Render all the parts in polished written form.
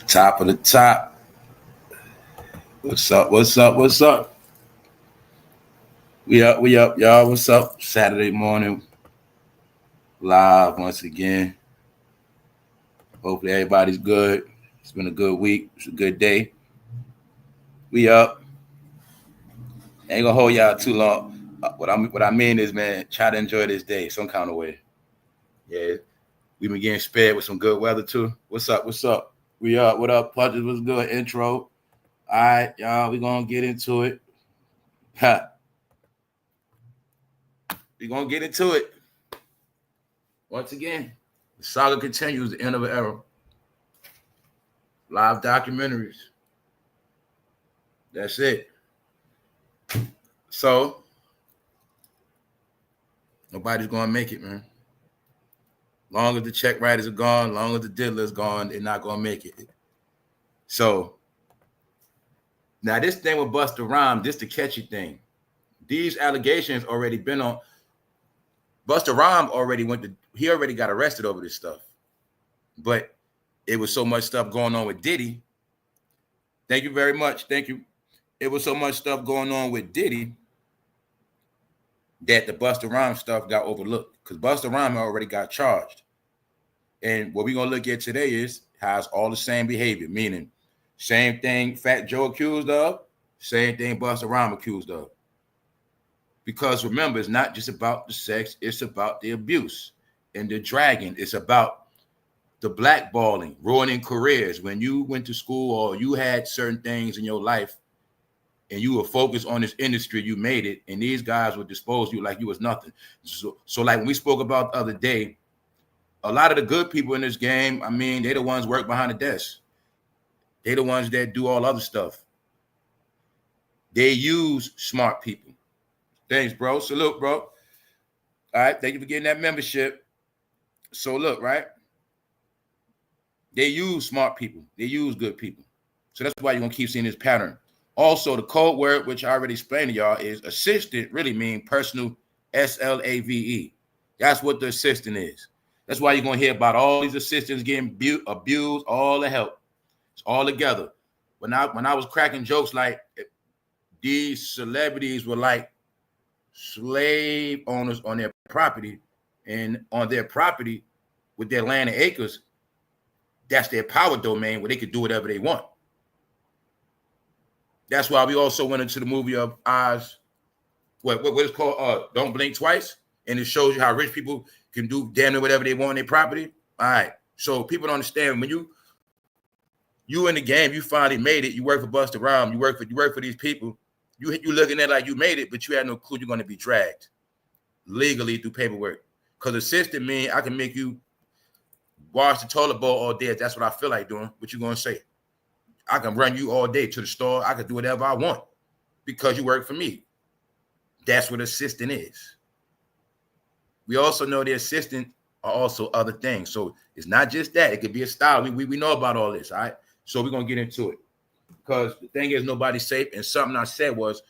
Top of the top. What's up? What's up? What's up? We up, y'all. What's up? Saturday morning, live once again. Hopefully everybody's good. It's been a good week. It's a good day. We up. Ain't gonna hold y'all too long. What I mean is, man, try to enjoy this day some kind of way. Yeah, we been getting spared with some good weather too. What's up? What's up? We up. What up? Punches was good. Intro. All right, y'all. We gonna get into it. We gonna get into it. Once again, the saga continues. The end of an era. Live documentaries. That's it. So nobody's gonna make it, man. Long as the check writers are gone, long as the diddler's gone, they're not gonna make it. So now this thing with Busta Rhymes, this the catchy thing. These allegations already been on. Busta Rhymes he already got arrested over this stuff. But it was so much stuff going on with Diddy. Thank you very much. Thank you. It was so much stuff going on with Diddy that the Busta Rhymes stuff got overlooked because Busta Rhymes already got charged. And what we're going to look at today is how it's all the same behavior, meaning same thing fatjoe accused of, same thing Busta Rhymes accused of. Because remember, it's not just about the sex, it's about the abuse and the dragging. It's about the blackballing, ruining careers. When you went to school or you had certain things in your life and you were focused on this industry, you made it, and these guys would dispose you like you was nothing. So like when we spoke about the other day, a lot of the good people in this game, I mean, they're the ones work behind the desk. They're the ones that do all other stuff. They use smart people. Thanks, bro. Salute, bro. All right. Thank you for getting that membership. So look, right? They use smart people. They use good people. So that's why you're going to keep seeing this pattern. Also, the code word, which I already explained to y'all, is assistant really mean personal, SLAVE. That's what the assistant is. That's why you're going to hear about all these assistants getting abused, all the help. It's all together. When I was cracking jokes like these celebrities were like slave owners on their property, and on their property with their land and acres, that's their power domain where they could do whatever they want. That's why we also went into the movie of Oz, what is called Don't Blink Twice, and it shows you how rich people can do damn near whatever they want on their property. All right, so people don't understand when you in the game, you finally made it. You work for Busta Rhymes, you work for these people. You looking at it like you made it, but you had no clue you're going to be dragged legally through paperwork. Because assistant mean I can make you wash the toilet bowl all day. That's what I feel like doing. What you going to say? I can run you all day to the store. I can do whatever I want because you work for me. That's what assistant is. We also know the assistant are also other things. So it's not just that. It could be a style. We know about all this, all right? So we're going to get into it. Because the thing is, nobody's safe. And something I said was,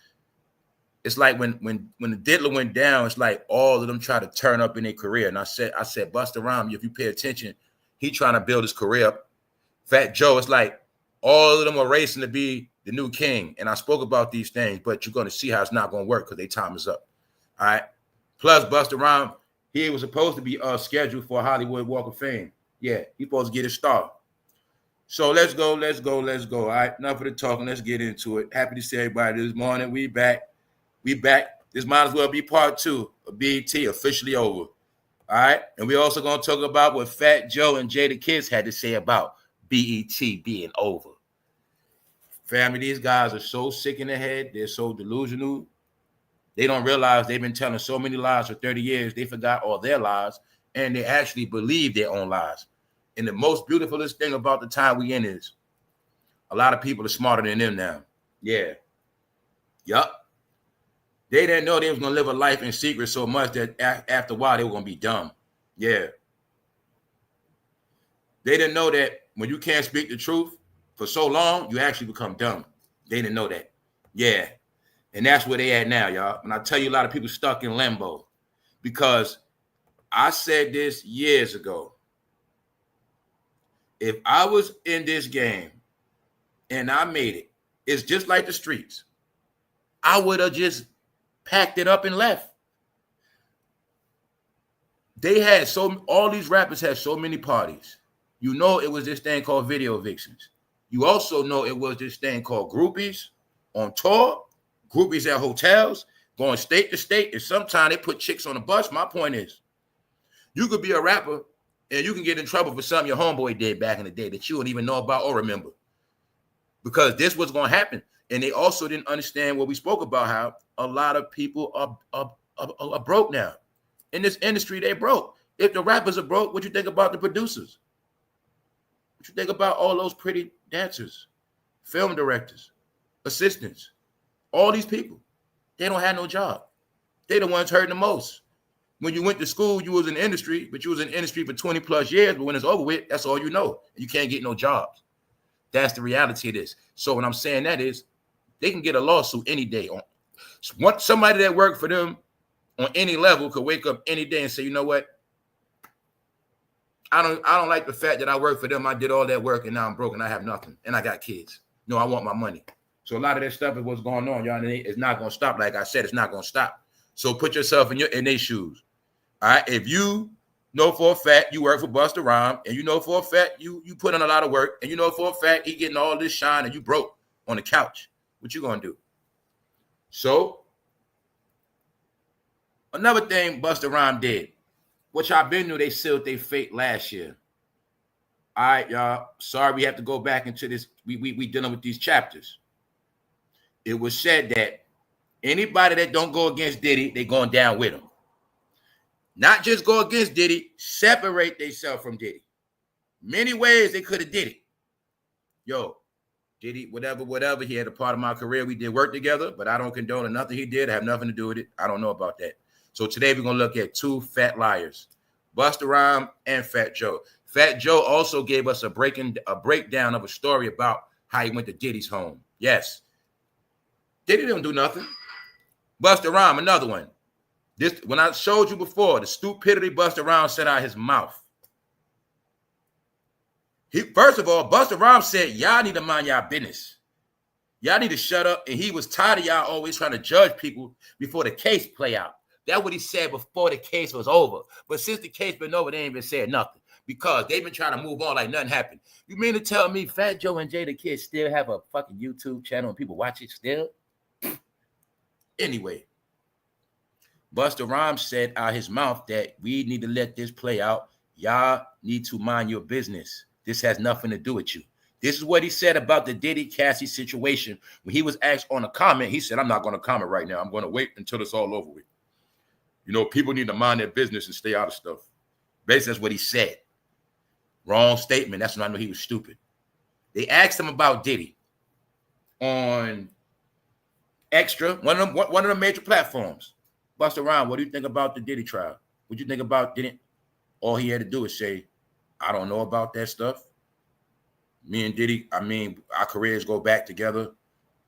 it's like when the diddler went down, it's like all of them try to turn up in their career. And I said, Busta Rhymes, if you pay attention, he trying to build his career up. fatjoe, it's like all of them are racing to be the new king. And I spoke about these things, but you're going to see how it's not going to work because their time is up. All right. Plus, Busta Rhymes, he was supposed to be scheduled for a Hollywood Walk of Fame. Yeah, he's supposed to get his star. So let's go. All right, enough of the talking. Let's get into it. Happy to see everybody this morning. We back. This might as well be part 2 of B.E.T. officially over. All right, and we also going to talk about what fatjoe and Jadakiss had to say about B.E.T. being over. Family, these guys are so sick in the head. They're so delusional. They don't realize they've been telling so many lies for 30 years. They forgot all their lies, and they actually believe their own lies. And the most beautifulest thing about the time we in is a lot of people are smarter than them now. Yeah. Yup. They didn't know they was going to live a life in secret so much that after a while they were going to be dumb. Yeah. They didn't know that when you can't speak the truth for so long, you actually become dumb. They didn't know that. Yeah. And that's where they at now, y'all. And I tell you, a lot of people stuck in limbo because I said this years ago. If I was in this game and I made it, it's just like the streets. I would have just packed it up and left. They had all these rappers had so many parties. You know, it was this thing called video evictions. You also know it was this thing called groupies on tour, groupies at hotels, going state to state. And sometimes they put chicks on the bus. My point is, you could be a rapper and you can get in trouble for something your homeboy did back in the day that you don't even know about or remember. Because this was going to happen. And they also didn't understand what we spoke about, how a lot of people are broke now. In this industry, they broke. If the rappers are broke, what you think about the producers? What you think about all those pretty dancers, film directors, assistants, all these people? They don't have no job. They the ones hurting the most. When you went to school, you was in the industry, but you was in the industry for 20 plus years. But when it's over with, that's all you know. You can't get no jobs. That's the reality of this. So what I'm saying that is, they can get a lawsuit any day. Somebody that worked for them on any level could wake up any day and say, you know what? I don't like the fact that I worked for them. I did all that work and now I'm broke and I have nothing. And I got kids. No, I want my money. So a lot of that stuff is what's going on, y'all. And it's not going to stop. Like I said, it's not going to stop. So put yourself in their shoes. All right. If you know for a fact you work for Busta Rhymes and you know for a fact you put in a lot of work and you know for a fact he getting all this shine and you broke on the couch, what you going to do? So another thing Busta Rhymes did, which I've been knew they sealed their fate last year. All right, y'all. Sorry we have to go back into this. We dealing with these chapters. It was said that anybody that don't go against Diddy, they going down with him. Not just go against Diddy, separate themselves from Diddy. Many ways they could have did it. Yo, Diddy, whatever. He had a part of my career. We did work together, but I don't condone nothing he did. I have nothing to do with it. I don't know about that. So today we're going to look at two fat liars, Busta Rhymes and Fat Joe. Fat Joe also gave us a breakdown of a story about how he went to Diddy's home. Yes. Diddy didn't do nothing. Busta Rhymes, another one. This, when I showed you before, the stupidity Busta Rhymes said out his mouth. First of all, Busta Rhymes said, y'all need to mind y'all business. Y'all need to shut up. And he was tired of y'all always trying to judge people before the case play out. That's what he said before the case was over. But since the case been over, they ain't been saying nothing because they've been trying to move on like nothing happened. You mean to tell me Fat Joe and Jay the Kid still have a fucking YouTube channel and people watch it still? Anyway, Busta Rhymes said out his mouth that we need to let this play out. Y'all need to mind your business. This has nothing to do with you. This is what he said about the Diddy Cassie situation. When he was asked on a comment, he said, I'm not going to comment right now. I'm going to wait until it's all over with. You know, people need to mind their business and stay out of stuff. Basically, that's what he said. Wrong statement. That's when I know he was stupid. They asked him about Diddy on Extra, one of the major platforms. Busta Rhymes, what do you think about the Diddy trial? What do you think about Diddy? All he had to do is say, I don't know about that stuff. Me and Diddy, our careers go back together,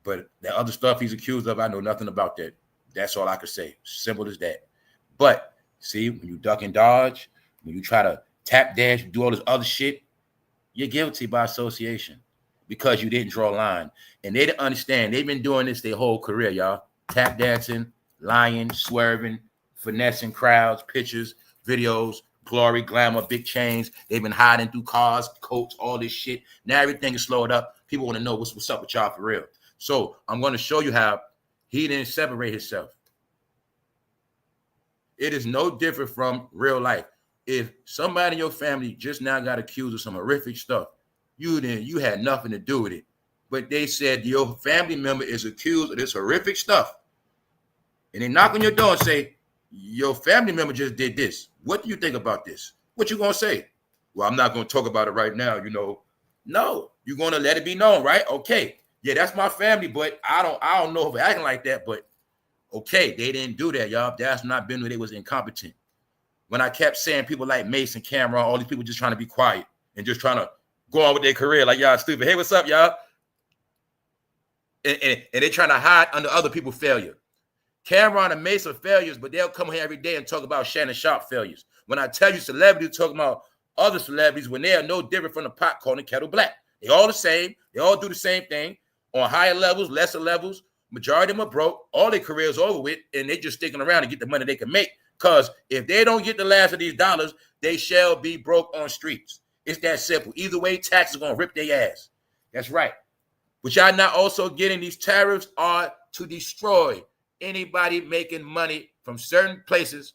but the other stuff he's accused of, I know nothing about that. That's all I could say. Simple as that. But see, when you duck and dodge, when you try to tap dash, do all this other shit, you're guilty by association because you didn't draw a line. And they didn't understand. They've been doing this their whole career, y'all. Tap dancing, lying, swerving, finessing crowds, pictures, videos, glory, glamour, big chains. They've been hiding through cars, coats, all this shit. Now everything is slowed up. People want to know what's up with y'all for real. So I'm going to show you how he didn't separate himself. It is no different from real life. If somebody in your family just now got accused of some horrific stuff, you had nothing to do with it. But they said your family member is accused of this horrific stuff. And they knock on your door and say, your family member just did this. What do you think about this? What you going to say? Well, I'm not going to talk about it right now, you know. No, you're going to let it be known, right? Okay. Yeah, that's my family, but I don't know if they're acting like that, but okay, they didn't do that, y'all. That's not been where they was incompetent. When I kept saying people like Mason, Cameron, all these people just trying to be quiet and just trying to go on with their career like y'all stupid. Hey, what's up, y'all? And they trying to hide under other people's failure. Cameron and Mason failures, but they'll come here every day and talk about Shannonsharpe failures. When I tell you celebrities talking about other celebrities when they are no different from the pot calling kettle black. They all the same. They all do the same thing on higher levels, lesser levels. Majority of them are broke. All their careers over with, and they just sticking around to get the money they can make. Because if they don't get the last of these dollars, they shall be broke on streets. It's that simple. Either way, taxes are going to rip their ass. That's right. But y'all not also getting these tariffs are to destroy anybody making money from certain places,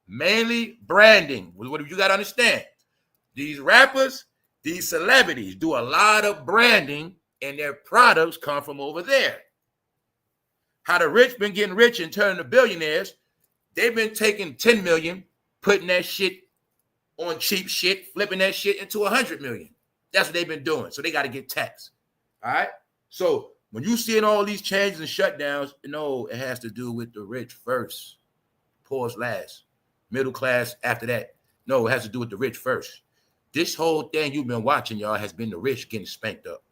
mainly branding. What you got to understand? These rappers, these celebrities do a lot of branding, and their products come from over there. How the rich been getting rich and turning to billionaires, they've been taking 10 million, putting that shit on cheap shit, flipping that shit into 100 million. That's what they've been doing. So they got to get taxed. All right. So when you seeing all these changes and shutdowns, it has to do with the rich first, poor's last, middle class after that. No, it has to do with the rich first. This whole thing you've been watching, y'all, has been the rich getting spanked up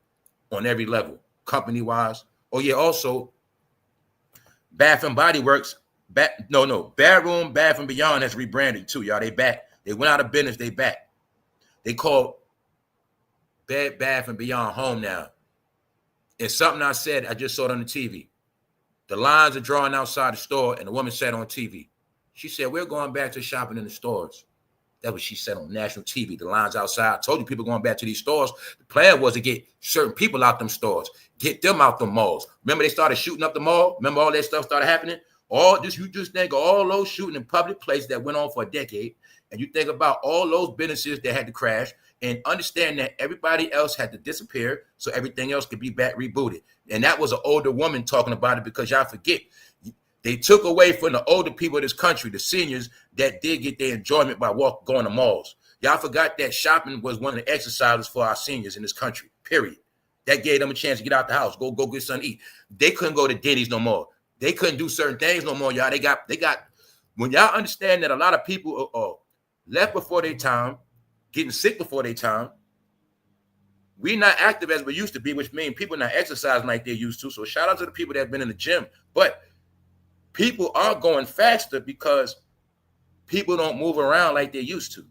on every level, company-wise. Oh, yeah, also, Bath and Body Works, Bedroom, Bath and Beyond has rebranded too, y'all. They back. They went out of business. They back. They called Bed Bath and Beyond home now. It's something I said. I just saw it on the TV. The lines are drawn outside the store, and the woman said on TV. She said, we're going back to shopping in the stores. That's what she said on national TV. The lines outside. I told you people going back to these stores. The plan was to get certain people out them stores, get them out them malls. Remember they started shooting up the mall? Remember all that stuff started happening? You just think of all those shooting in public places that went on for a decade, and you think about all those businesses that had to crash, and understand that everybody else had to disappear so everything else could be back rebooted. And that was an older woman talking about it, because y'all forget, they took away from the older people of this country, the seniors that did get their enjoyment by going to malls. Y'all forgot that shopping was one of the exercises for our seniors in this country, period. That gave them a chance to get out the house, go get something to eat. They couldn't go to DIDDY's no more. They couldn't do certain things no more, y'all. They got, when y'all understand that a lot of people are left before their time, getting sick before their time, we not active as we used to be, which means people not exercising like they used to. So shout out to the people that have been in the gym. But people are going faster because people don't move around like they used to.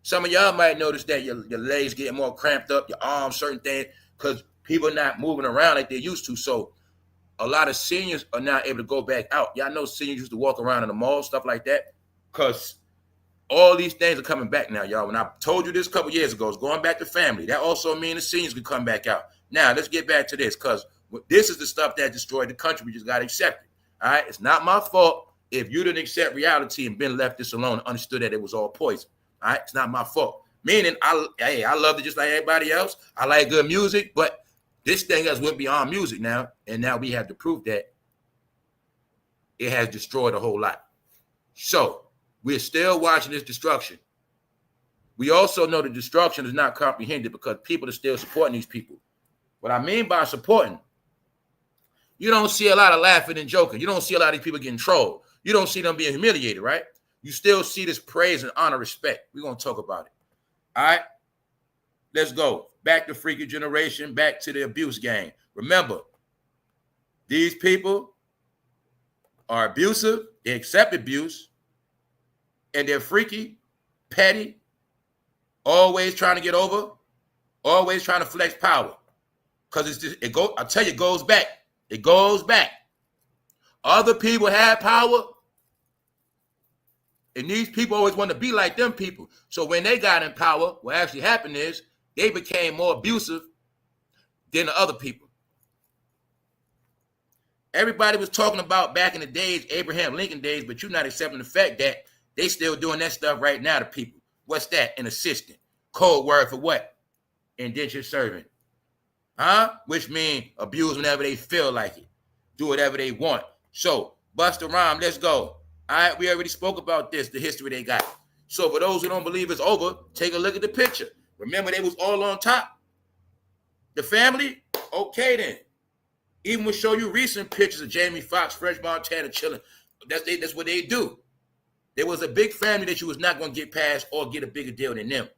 Some of y'all might notice that your legs getting more cramped up, your arms, certain things, because people are not moving around like they used to. So a lot of seniors are not able to go back out. Y'all know seniors used to walk around in the mall, stuff like that, because all these things are coming back now, y'all. When I told you this a couple years ago, it's going back to family. That also means the seniors can come back out. Now, let's get back to this, because this is the stuff that destroyed the country. We just got to accept it. All right? It's not my fault if you didn't accept reality and been left this alone and understood that it was all poison. All right? It's not my fault. Meaning, I loved it just like everybody else. I like good music, but this thing has went beyond music now, and now we have to prove that it has destroyed a whole lot. So, we're still watching this destruction. We also know the destruction is not comprehended because people are still supporting these people. What I mean by supporting, you don't see a lot of laughing and joking. You don't see a lot of these people getting trolled. You don't see them being humiliated, right? You still see this praise and honor, respect. We're going to talk about it. All right? Let's go. Back to freaky generation, back to the abuse game. Remember, these people are abusive. They accept abuse. And they're freaky, petty, always trying to get over, always trying to flex power. Because it's just, I tell you, it goes back. It goes back. Other people have power, and these people always want to be like them people. So when they got in power, what actually happened is they became more abusive than the other people. Everybody was talking about back in the days, Abraham Lincoln days, but you're not accepting the fact that they still doing that stuff right now to people. What's that? An assistant. Code word for what? Indentured servant. Huh? Which means abuse whenever they feel like it. Do whatever they want. So, Busta Rhyme, let's go. All right, we already spoke about this, the history they got. So for those who don't believe it's over, take a look at the picture. Remember, they was all on top. The family? Okay, then. Even we'll show you recent pictures of Jamie Foxx, Fresh Montana chilling. That's what they do. There was a big family that you was not going to get past or get a bigger deal than them.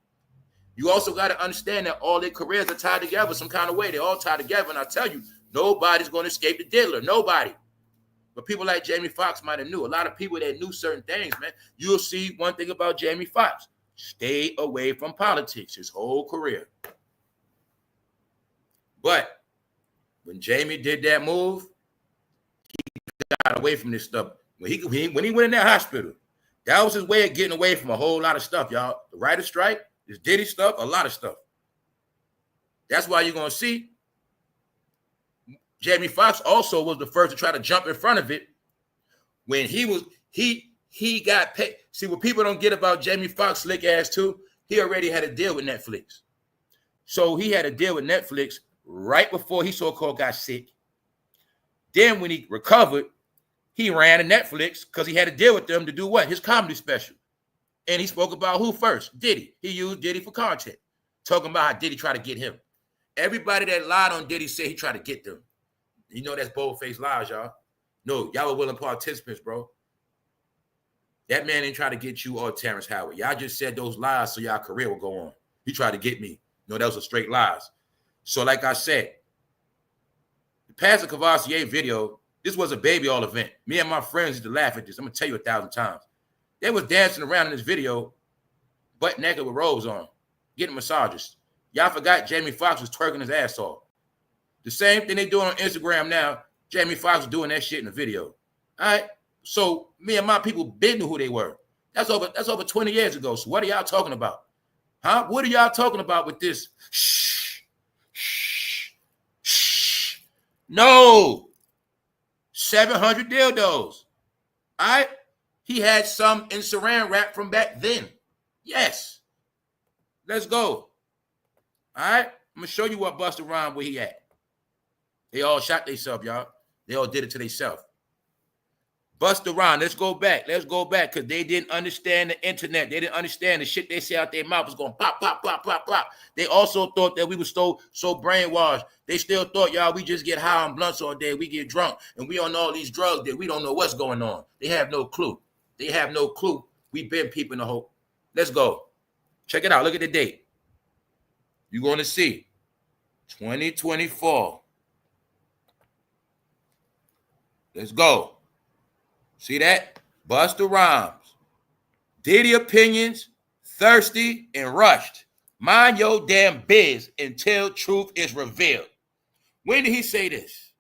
You also got to understand that all their careers are tied together some kind of way. They're all tied together. And I tell you, nobody's going to escape the diddler. Nobody. But people like Jamie Foxx might have knew. A lot of people that knew certain things, man. You'll see one thing about Jamie Foxx. stayed away from politics his whole career. But when Jamie did that move, he got away from this stuff. When he went in that hospital, that was his way of getting away from a whole lot of stuff, y'all. The writer's strike, this Diddy stuff, a lot of stuff. That's why you're going to see Jamie Foxx also was the first to try to jump in front of it when he got paid. See, what people don't get about Jamie Foxx slick ass too, he already had a deal with Netflix. So he had a deal with Netflix right before he so-called got sick. Then when he recovered, he ran to Netflix because he had a deal with them to do what? His comedy special. And he spoke about who first? Diddy. He used Diddy for content. Talking about how Diddy tried to get him. Everybody that lied on Diddy said he tried to get them. You know that's bold-faced lies, y'all. No, y'all were willing participants, bro. That man didn't try to get you or Terrence Howard. Y'all just said those lies so y'all career would go on. He tried to get me. No, that was a straight lies. So like I said, the Pastor Cavassier video, this was a baby all event. Me and my friends used to laugh at this. I'm going to tell you 1,000 times. They was dancing around in this video, butt naked with robes on, getting massages. Y'all forgot Jamie Foxx was twerking his ass off. The same thing they doing on Instagram now, Jamie Foxx was doing that shit in the video. All right? So me and my people been knew who they were. That's over 20 years ago. So what are y'all talking about? Huh? What are y'all talking about with this? Shh. Shh. Shh. No. 700 dildos. All right? He had some in saran wrap from back then. Yes. Let's go. All right? I'm going to show you what Busta Rhymes, where he at. They all shot themselves, y'all. They all did it to themselves. Busta Rhymes, let's go back. Let's go back because they didn't understand the internet. They didn't understand the shit they say out their mouth was going pop, pop, pop, pop, pop. They also thought that we were so brainwashed. They still thought, y'all, we just get high on blunts all day. We get drunk and we on all these drugs that we don't know what's going on. They have no clue. They have no clue. We've been peeping the hope. Let's go. Check it out. Look at the date. You're going to see 2024. Let's go. See that? Busta Rhymes. Diddy opinions, thirsty and rushed. Mind your damn biz until truth is revealed. When did he say this?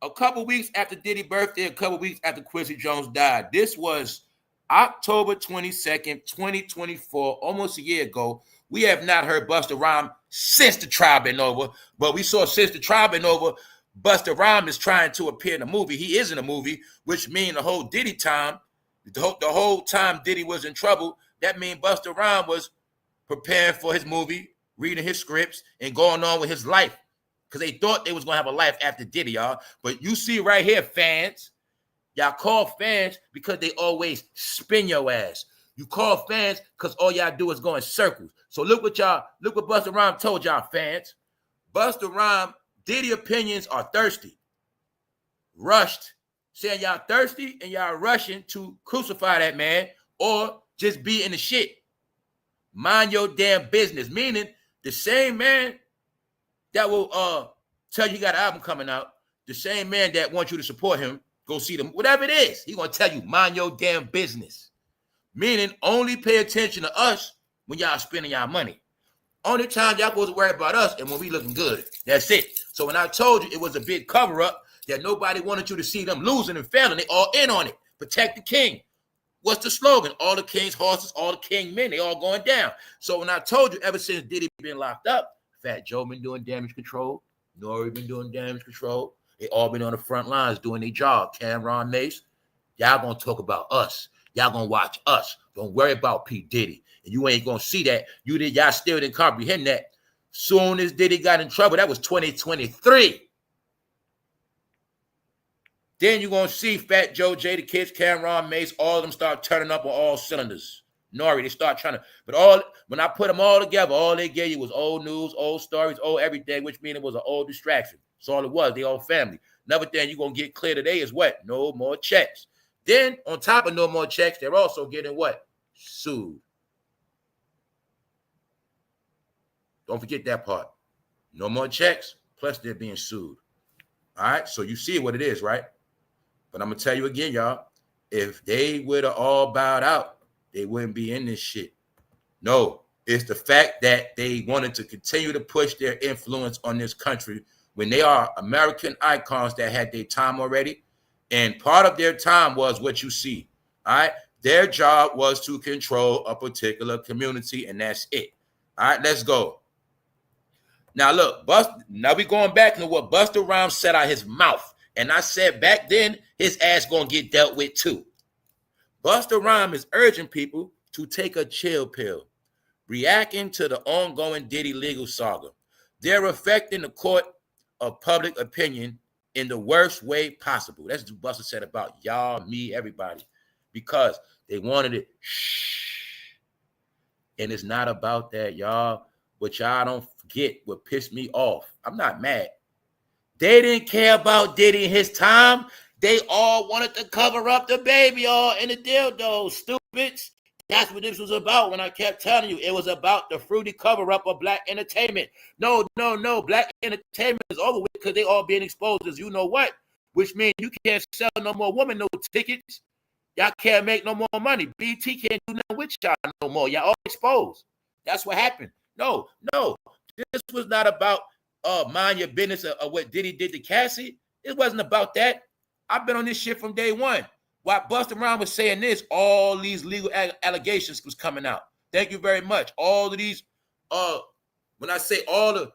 A couple weeks after Diddy's birthday, a couple weeks after Quincy Jones died. This was October 22nd, 2024, almost a year ago. We have not heard Busta Rhymes since the trial been over, but we saw since the trial been over, Busta Rhymes is trying to appear in a movie. He is in a movie, which means the whole Diddy time, the whole time Diddy was in trouble, that means Busta Rhymes was preparing for his movie, reading his scripts, and going on with his life. Because they thought they was going to have a life after Diddy, y'all. But you see right here, fans, y'all call fans because they always spin your ass. You call fans because all y'all do is go in circles. So look what Busta Rhymes told y'all, fans. Busta Rhymes, Diddy opinions are thirsty, rushed, saying y'all thirsty and y'all rushing to crucify that man or just be in the shit. Mind your damn business. Meaning the same man that will tell you got an album coming out, the same man that wants you to support him, go see them, whatever it is, he gonna tell you mind your damn business. Meaning only pay attention to us when y'all spending y'all money. Only time y'all supposed to worry about us and when we looking good. That's it. So when I told you it was a big cover-up that nobody wanted you to see them losing and failing, they all in on it. Protect the king. What's the slogan? All the king's horses, all the king men, they all going down. So when I told you ever since Diddy been locked up, fatjoe been doing damage control, Nori been doing damage control. They all been on the front lines doing their job. Cameron Mace, y'all gonna talk about us. Y'all gonna watch us. Don't worry about P. Diddy. And you ain't gonna see that. Y'all still didn't comprehend that. Soon as Diddy got in trouble, that was 2023. Then you're gonna see Fat Joe, Jadakiss, Cameron Mace, all of them start turning up on all cylinders. Nori, they start trying to, but when I put them all together, all they gave you was old news, old stories, old everything, which means it was an old distraction. That's all it was. They all family. Another thing you're gonna get clear today is what? No more checks. Then on top of no more checks, they're also getting what? Sued. Don't forget that part. No more checks, plus they're being sued. All right, so you see what it is, right? But I'm going to tell you again, y'all, if they would have all bowed out they wouldn't be in this shit. No, it's the fact that they wanted to continue to push their influence on this country when they are American icons that had their time already. And part of their time was what you see. All right. Their job was to control a particular community, and that's it. All right, let's go. Now look, now we going back to what Busta Rhymes said out his mouth. And I said back then, his ass gonna get dealt with too. Busta Rhymes is urging people to take a chill pill, reacting to the ongoing Diddy legal saga. They're affecting the court of public opinion in the worst way possible. That's what Busta said about y'all, me, everybody, because they wanted it. Shh. And it's not about that, y'all. What y'all don't forget, what pissed me off. I'm not mad. They didn't care about Diddy in his time. They all wanted to cover up the baby all in the dildo, stupids. That's what this was about when I kept telling you. It was about the fruity cover-up of black entertainment. No. Black entertainment is over with because they all being exposed as you know what, which means you can't sell no more woman no tickets. Y'all can't make no more money. B.E.T can't do nothing with y'all no more. Y'all all exposed. That's what happened. No. This was not about mind your business of what Diddy did to Cassie. It wasn't about that. I've been on this shit from day one. While Busta Rhymes was saying this, all these legal allegations was coming out. Thank you very much. All of these, when I say all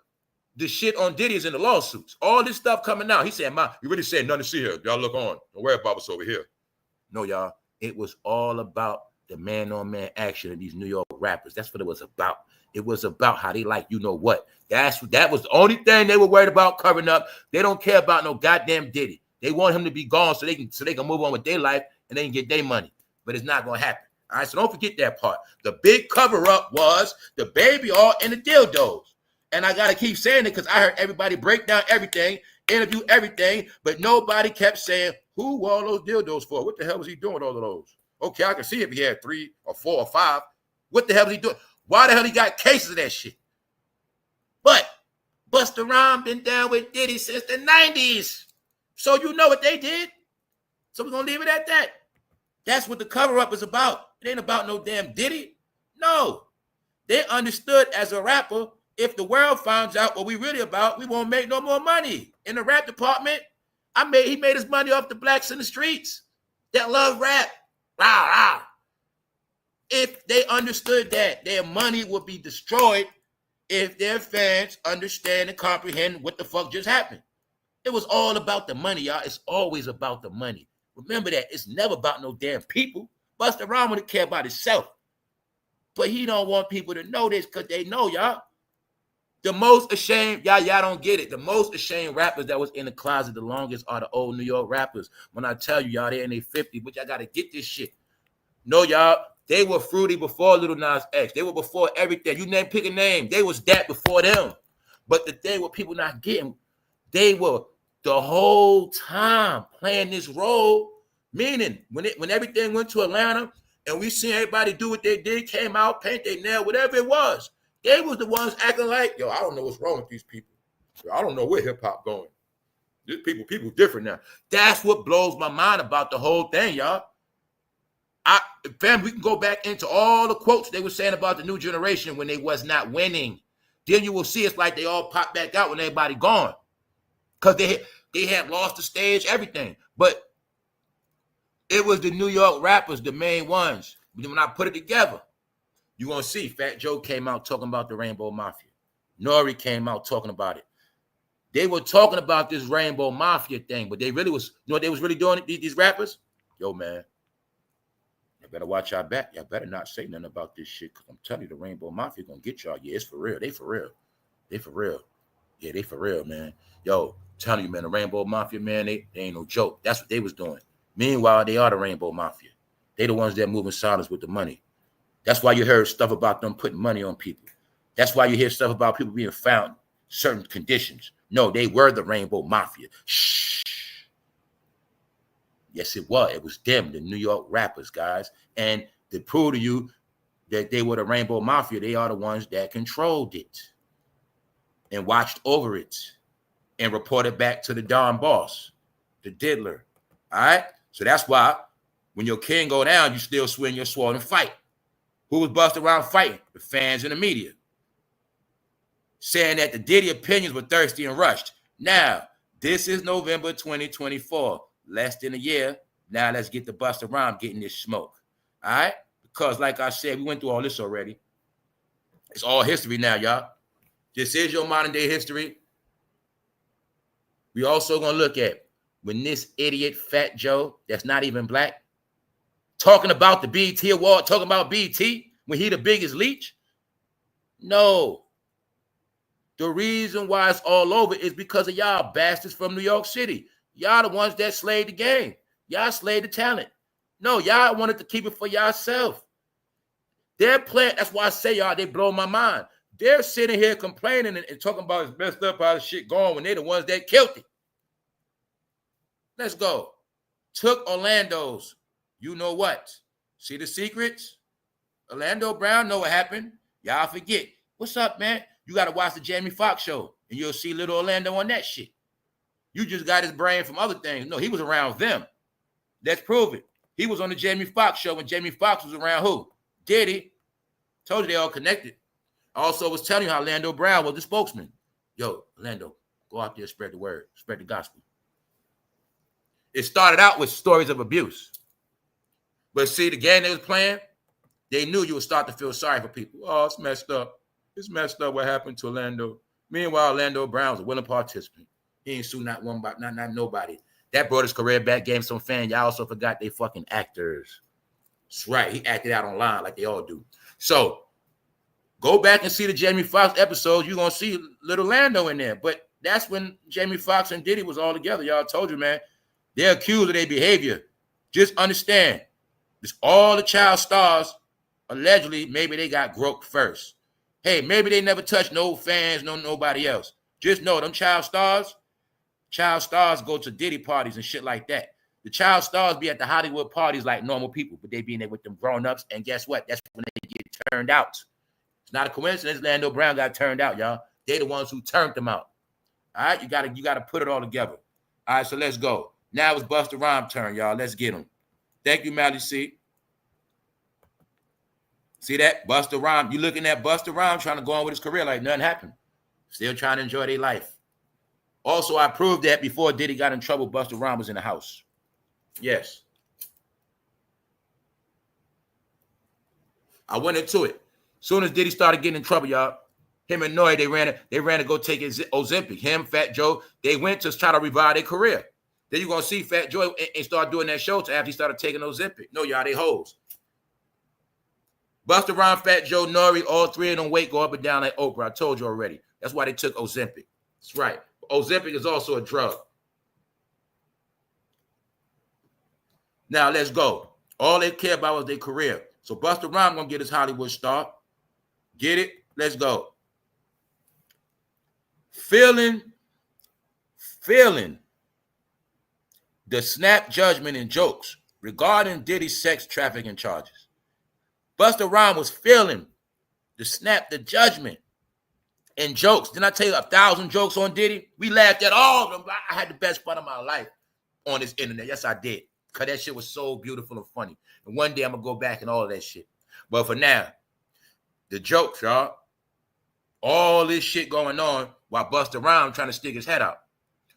the shit on Diddy is in the lawsuits. All this stuff coming out. He said, you really said nothing to see here. Y'all look on. Don't worry about what's over here. No, y'all. It was all about the man-on-man action of these New York rappers. That's what it was about. It was about how they like you know what. That was the only thing they were worried about covering up. They don't care about no goddamn Diddy. They want him to be gone so they can move on with their life and they can get their money. But it's not going to happen. All right, so don't forget that part. The big cover-up was the baby all in the dildos. And I got to keep saying it because I heard everybody break down everything, interview everything, but nobody kept saying, who wore all those dildos for? What the hell was he doing with all of those? Okay, I can see if he had 3 or 4 or 5. What the hell was he doing? Why the hell he got cases of that shit? But Busta Rhymes been down with Diddy since the 90s. So you know what they did. So we're going to leave it at that. That's what the cover-up is about. It ain't about no damn Diddy. No. They understood as a rapper, if the world finds out what we really about, we won't make no more money. In the rap department, he made his money off the blacks in the streets that love rap. Rah, rah. If they understood that, their money would be destroyed if their fans understand and comprehend what the fuck just happened. It was all about the money, y'all. It's always about the money. Remember that. It's never about no damn people. Busta Rhymes would care about himself. But he don't want people to know this because they know, y'all. The most ashamed, y'all don't get it. The most ashamed rappers that was in the closet the longest are the old New York rappers. When I tell you, y'all, they're in their 50s, but y'all got to get this shit. No, y'all, they were fruity before Lil Nas X. They were before everything. You pick a name. They was that before them. But the thing what people not getting, they were the whole time playing this role, meaning when everything went to Atlanta and we seen everybody do what they did, came out, paint their nail, whatever it was, they was the ones acting like, yo, I don't know what's wrong with these people. Yo, I don't know where hip-hop going. These people different now. That's what blows my mind about the whole thing, y'all. Fam, we can go back into all the quotes they were saying about the new generation when they was not winning. Then you will see it's like they all pop back out when everybody gone. Because they had lost the stage, everything. But it was the New York rappers, the main ones. When I put it together, you're going to see fatjoe came out talking about the Rainbow Mafia. Nori came out talking about it. They were talking about this Rainbow Mafia thing, but they really was, you know what they was really doing, these rappers? Yo, man, you better watch y'all back. Y'all better not say nothing about this shit because I'm telling you, the Rainbow Mafia going to get y'all. Yeah, it's for real. They for real. They for real. Yeah, they for real, man. Yo, telling you, man, the Rainbow Mafia, man, they ain't no joke. That's what they was doing. Meanwhile, they are the Rainbow Mafia. They the ones that moving silence with the money. That's why you heard stuff about them putting money on people. That's why you hear stuff about people being found in certain conditions. No, they were the Rainbow Mafia. Shh. Yes, it was. It was them, the New York rappers, guys. And to prove to you that they were the Rainbow Mafia, they are the ones that controlled it and watched over it and reported back to the Don boss, the diddler. All right? So that's why when your king go down, you still swing your sword and fight. Who was Busta Rhymes fighting? The fans and the media. Saying that the Diddy opinions were thirsty and rushed. Now, this is November 2024. Less than a year. Now let's get the Busta Rhymes getting this smoke. All right? Because like I said, we went through all this already. It's all history now, y'all. This is your modern day history. We also gonna look at when this idiot fatjoe that's not even black talking about the B.E.T award, talking about B.E.T when he the biggest leech. No. The reason why it's all over is because of y'all bastards from New York City. Y'all the ones that slayed the game. Y'all slayed the talent. No, y'all wanted to keep it for yourself. They're playing. That's why I say y'all, they blow my mind. They're sitting here complaining and talking about it's messed up how the shit going when they're the ones that killed it. Let's go. Took Orlando's. You know what? See the secrets? Orlando Brown know what happened. Y'all forget. What's up, man? You got to watch the Jamie Foxx show, and you'll see little Orlando on that shit. You just got his brain from other things. No, he was around them. Let's prove it. He was on the Jamie Foxx show when Jamie Foxx was around who? Diddy. Told you they all connected. I also was telling you how Orlando Brown was the spokesman. Yo, Orlando, go out there, spread the word, spread the gospel. It started out with stories of abuse. But see, the game they was playing, they knew you would start to feel sorry for people. Oh, it's messed up. It's messed up what happened to Orlando. Meanwhile, Orlando Brown was a willing participant. He ain't sue not one, not nobody. That brought his career back, gave him some fans. Y'all also forgot they fucking actors. That's right. He acted out online like they all do. So go back and see the Jamie Foxx episodes. You're going to see little Orlando in there. But that's when Jamie Foxx and Diddy was all together. Y'all told you, man. They're accused of their behavior. Just understand. It's all the child stars. Allegedly, maybe they got groped first. Hey, maybe they never touched no fans, nobody else. Just know them child stars go to Diddy parties and shit like that. The child stars be at the Hollywood parties like normal people, but they be in there with them grown-ups, and guess what? That's when they get turned out. It's not a coincidence Orlando Brown got turned out, y'all. They the ones who turned them out. All right, you gotta put it all together. All right, so let's go. Now it's Busta Rhymes' turn, y'all. Let's get him. Thank you, Mally C. See that? Busta Rhymes. You looking at Busta Rhymes trying to go on with his career like nothing happened. Still trying to enjoy their life. Also, I proved that before Diddy got in trouble, Busta Rhymes was in the house. Yes. I went into it. Soon as Diddy started getting in trouble, y'all, him and Noy, they ran to go take his Ozempic. Him, fatjoe, they went to try to revive their career. Then you're going to see fatjoe and start doing that show after he started taking Ozempic. No, y'all, they hoes. Busta Rhymes, fatjoe, Nori, all three of them weight go up and down like Oprah. I told you already. That's why they took Ozempic. That's right. Ozempic is also a drug. Now, let's go. All they care about was their career. So Busta Rhymes going to get his Hollywood star. Get it? Let's go. Feeling the snap judgment and jokes regarding Diddy's sex trafficking charges. Busta Rhymes was feeling the judgment and jokes. Didn't I tell you 1,000 jokes on Diddy? We laughed at all of them. I had the best fun of my life on this internet. Yes, I did. Because that shit was so beautiful and funny. And one day I'm going to go back and all of that shit. But for now, the jokes, y'all. All this shit going on while Busta Rhymes trying to stick his head out.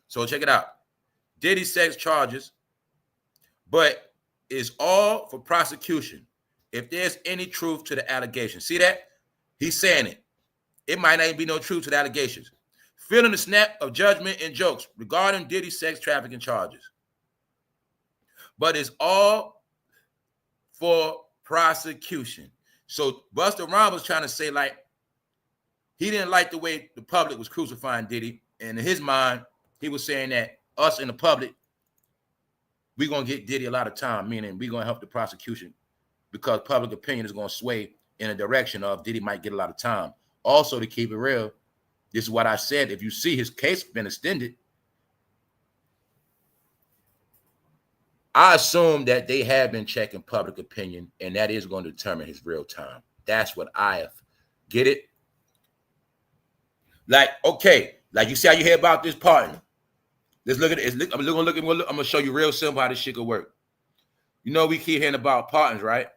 So check it out. Diddy sex charges, but it's all for prosecution. If there's any truth to the allegation. See that? He's saying it. It might not even be no truth to the allegations. Feeling the snap of judgment and jokes regarding Diddy's sex trafficking charges. But it's all for prosecution. So Busta Rhymes was trying to say, like, he didn't like the way the public was crucifying Diddy. And in his mind, he was saying that us in the public, we're going to get Diddy a lot of time, meaning we're going to help the prosecution because public opinion is going to sway in a direction of Diddy might get a lot of time. Also, to keep it real, this is what I said. If you see his case been extended, I assume that they have been checking public opinion, and that is going to determine his real time. That's what I have. Get it? Like, okay, like you see how you hear about this partner. Let's look at it. I'm going to show you real simple how this shit could work. You know, we keep hearing about partners, right?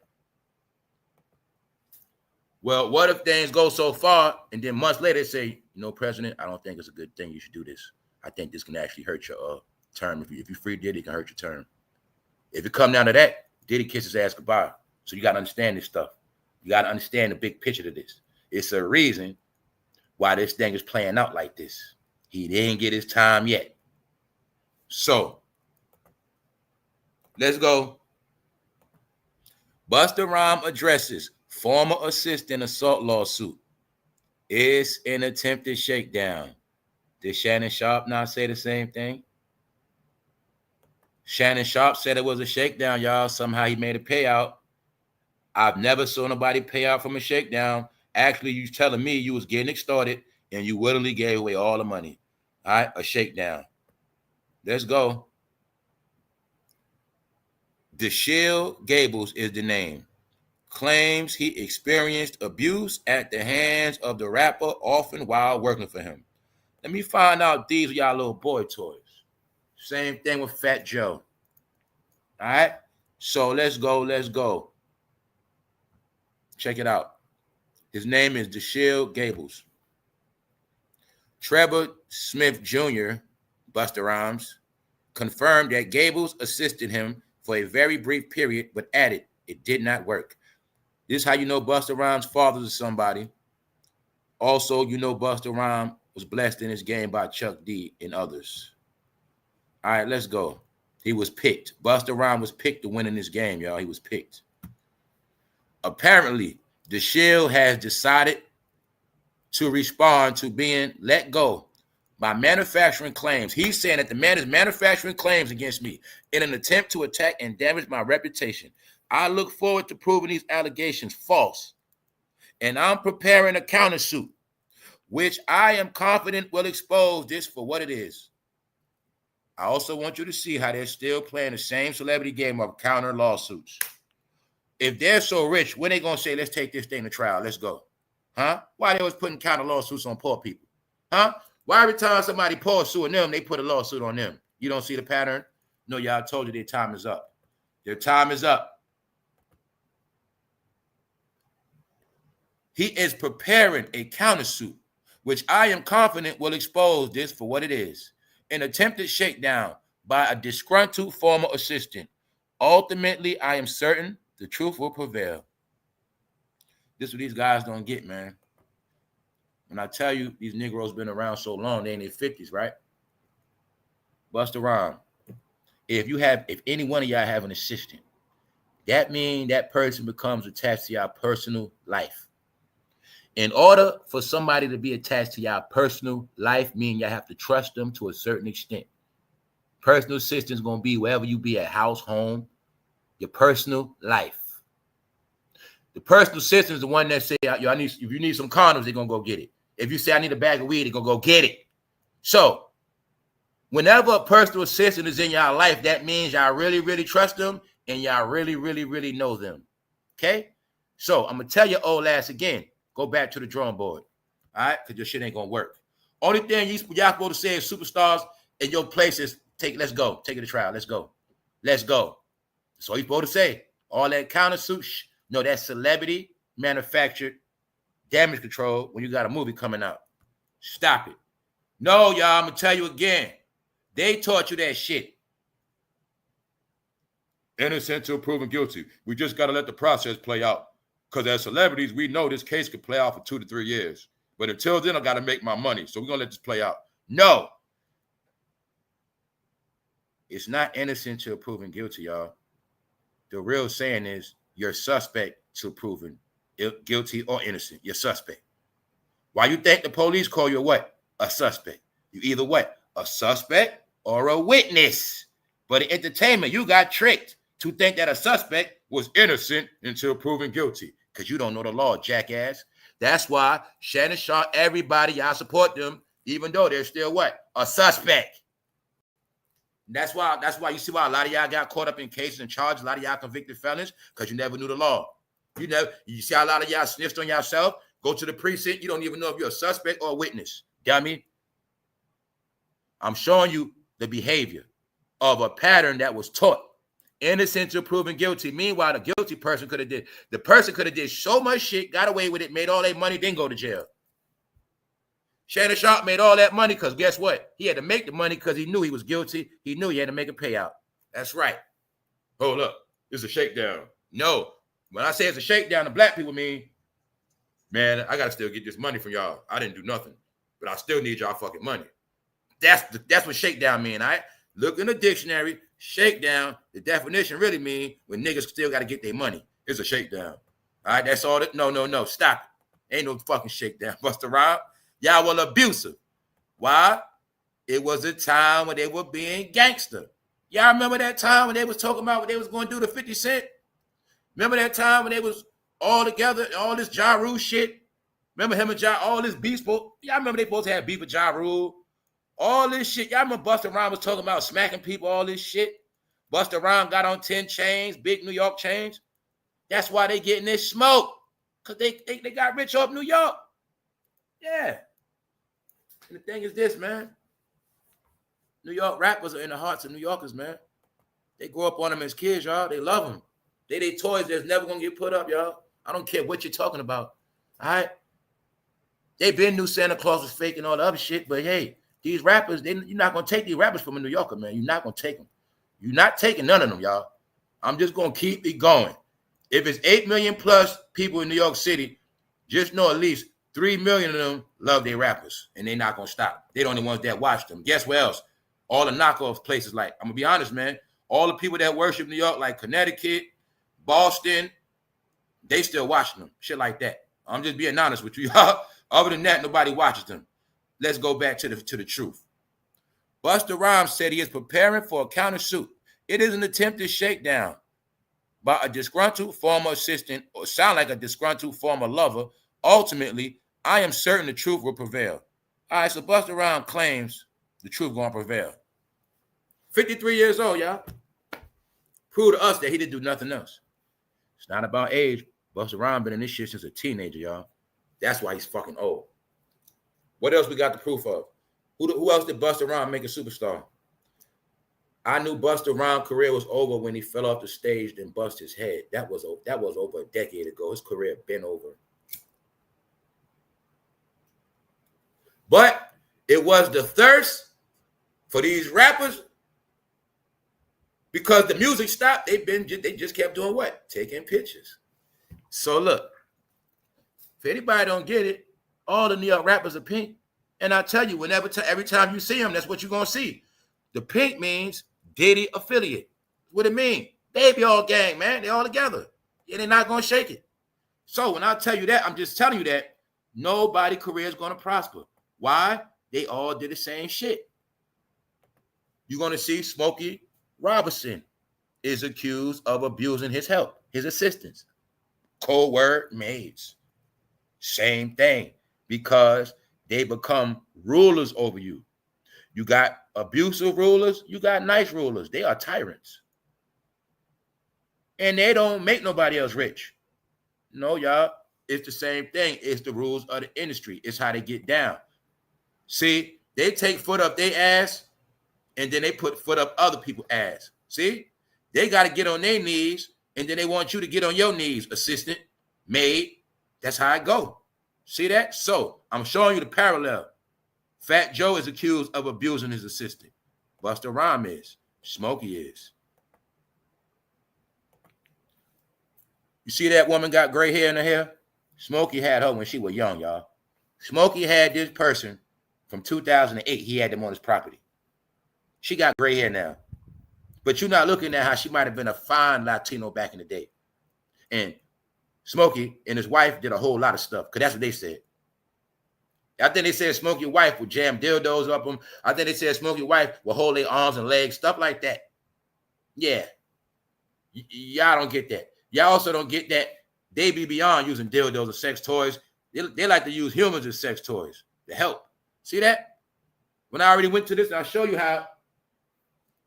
Well, what if things go so far and then months later they say, you know, President, I don't think it's a good thing. You should do this. I think this can actually hurt your term. If you free Diddy, it can hurt your term. If it come down to that, Diddy kiss his ass goodbye. So you got to understand this stuff. You got to understand the big picture of this. It's a reason why this thing is playing out like this. He didn't get his time yet. So let's go. Busta Rhymes addresses former assistant assault lawsuit. It's an attempted shakedown. Did Shannonsharpe not say the same thing? Shannonsharpe said it was a shakedown, y'all. Somehow he made a payout. I've never saw nobody pay out from a shakedown. Actually, you telling me you was getting it started and you willingly gave away all the money. All right, a shakedown. Let's go. Deshaun Gables is the name. Claims he experienced abuse at the hands of the rapper often while working for him. Let me find out these are y'all little boy toys. Same thing with fatjoe. All right, so let's go. Check it out. His name is Deshaun Gables. Trevor Smith Jr., Busta Rhymes, confirmed that Gables assisted him for a very brief period, but added it did not work. This is how you know Busta Rhymes' father is somebody. Also, you know Busta Rhymes was blessed in his game by Chuck D and others. All right, let's go. He was picked. Busta Rhymes was picked to win in this game, y'all. He was picked. Apparently, Deshaun has decided to respond to being let go by manufacturing claims. He's saying that the man is manufacturing claims against me in an attempt to attack and damage my reputation. I look forward to proving these allegations false, and I'm preparing a countersuit, which I am confident will expose this for what it is. I also want you to see how they're still playing the same celebrity game of counter lawsuits. If they're so rich, when they going to say, let's take this thing to trial, let's go? Huh? Why they was putting counter lawsuits on poor people? Huh? Why every time somebody poor suing them, they put a lawsuit on them? You don't see the pattern? No, y'all, told you their time is up. Their time is up. He is preparing a countersuit, which I am confident will expose this for what it is. An attempted shakedown by a disgruntled former assistant. Ultimately, I am certain the truth will prevail. This is what these guys don't get, man. When I tell you these Negroes been around so long, they in their 50s, right? Busta Rhymes. If any one of y'all have an assistant, that means that person becomes attached to your personal life. In order for somebody to be attached to your personal life, meaning you have to trust them to a certain extent. Personal assistant is going to be wherever you be at, house, home, your personal life. The personal assistant is the one that say, yo, if you need some condoms, they're going to go get it. If you say, I need a bag of weed, they're going to go get it. So whenever a personal assistant is in your life, that means y'all really, really trust them and y'all really, really, really know them. Okay? So I'm going to tell your old ass again. Go back to the drawing board, all right? Because your shit ain't going to work. Only thing y'all supposed to say is superstars in your place is, let's go. Take it to trial. Let's go. Let's go. That's all you're supposed to say. All that countersuit, no, that's celebrity manufactured damage control when you got a movie coming out. Stop it. No, y'all, I'm going to tell you again. They taught you that shit. Innocent till proven guilty. We just got to let the process play out. Because as celebrities, we know this case could play out for 2 to 3 years. But until then, I got to make my money. So we're going to let this play out. No. It's not innocent till proven guilty, y'all. The real saying is you're suspect till proven guilty or innocent. You're suspect. Why you think the police call you a what? A suspect. You either what? A suspect or a witness. But in entertainment, you got tricked to think that a suspect was innocent until proven guilty. Because you don't know the law, jackass. That's why Shannonsharpe, everybody, y'all support them, even though they're still what? A suspect. That's why you see why a lot of y'all got caught up in cases and charges. A lot of y'all convicted felons because you never knew the law. You see how a lot of y'all snitched on yourself, go to the precinct, you don't even know if you're a suspect or a witness. Dummy. I'm showing you the behavior of a pattern that was taught Innocent till proven guilty. Meanwhile, the guilty person could have did. The person could have did so much shit, got away with it, made all that money, then go to jail. Shannonsharpe made all that money because guess what? He had to make the money because he knew he was guilty. He knew he had to make a payout. That's right. Hold up. It's a shakedown. No. When I say it's a shakedown, the black people mean, man, I got to still get this money from y'all. I didn't do nothing, but I still need y'all fucking money. That's what shakedown mean, all right? Look in the dictionary. Shakedown, the definition really mean when niggas still got to get their money. It's a shakedown. All right, that's all that. No. Stop it. Ain't no fucking shakedown. Busta Rhymes, y'all were abusive. Why? It was a time when they were being gangster. Y'all remember that time when they was talking about what they was going to do to 50 Cent? Remember that time when they was all together, all this Ja Rule shit? Remember him and Ja, all this beef? Y'all remember they supposed to have beef with Ja Rule? All this shit. Y'all remember Busta Rhymes was talking about smacking people, all this shit? Busta Rhymes got on 10 chains, big New York chains. That's why they getting this smoke. Because they got rich off New York. Yeah. And the thing is this, man. New York rappers are in the hearts of New Yorkers, man. They grow up on them as kids, y'all. They love them. They toys that's never going to get put up, y'all. I don't care what you're talking about. All right? They been knew Santa Claus was fake and all the other shit, but hey, these rappers, you're not going to take these rappers from a New Yorker, man. You're not going to take them. You're not taking none of them, y'all. I'm just going to keep it going. If it's 8 million plus people in New York City, just know at least 3 million of them love their rappers, and they're not going to stop. They're the only ones that watch them. Guess what else? All the knockoff places, like, I'm going to be honest, man, all the people that worship New York, like Connecticut, Boston, they still watching them. Shit like that. I'm just being honest with you, y'all. Other than that, nobody watches them. Let's go back to the truth. Busta Rhymes said he is preparing for a countersuit. It is an attempted shakedown by a disgruntled former assistant or sound like a disgruntled former lover. Ultimately, I am certain the truth will prevail. All right, so Busta Rhymes claims the truth going to prevail. 53 years old, y'all. Prove to us that he didn't do nothing else. It's not about age. Busta Rhymes been in this shit since a teenager, y'all. That's why he's fucking old. What else we got the proof of? Who else did Busta Rhymes make a superstar? I knew Busta Rhymes' career was over when he fell off the stage and bust his head. That was over a decade ago. His career been over. But it was the thirst for these rappers because the music stopped. They just kept doing what? Taking pictures. So look, if anybody don't get it, all the New York rappers are pink. And I tell you, every time you see them, that's what you're going to see. The pink means Diddy affiliate. What it mean? They be all gang, man. They all together. Yeah, they're not going to shake it. So when I tell you that, I'm just telling you that nobody's career is going to prosper. Why? They all did the same shit. You're going to see Smokey Robinson is accused of abusing his help, his assistants. Cold word maids. Same thing. Because they become rulers over you. You got abusive rulers. You got nice rulers. They are tyrants. And they don't make nobody else rich. No, y'all. It's the same thing. It's the rules of the industry. It's how they get down. See, they take foot up their ass, and then they put foot up other people's ass. See? They got to get on their knees, and then they want you to get on your knees, assistant, maid. That's how it go. See that? So, I'm showing you the parallel. fatjoe is accused of abusing his assistant. Busta Rhymes is. Smokey is. You see that woman got gray hair in her hair? Smokey had her when she was young, y'all. Smokey had this person from 2008. He had them on his property. She got gray hair now. But you're not looking at how she might have been a fine Latino back in the day. And Smokey and his wife did a whole lot of stuff because that's what they said. I think they said Smokey's wife would jam dildos up them. I think they said Smokey's wife would hold their arms and legs, stuff like that. Yeah. Y'all don't get that. Y'all also don't get that they be beyond using dildos or sex toys. They like to use humans as sex toys to help. See that? When I already went to this, I'll show you how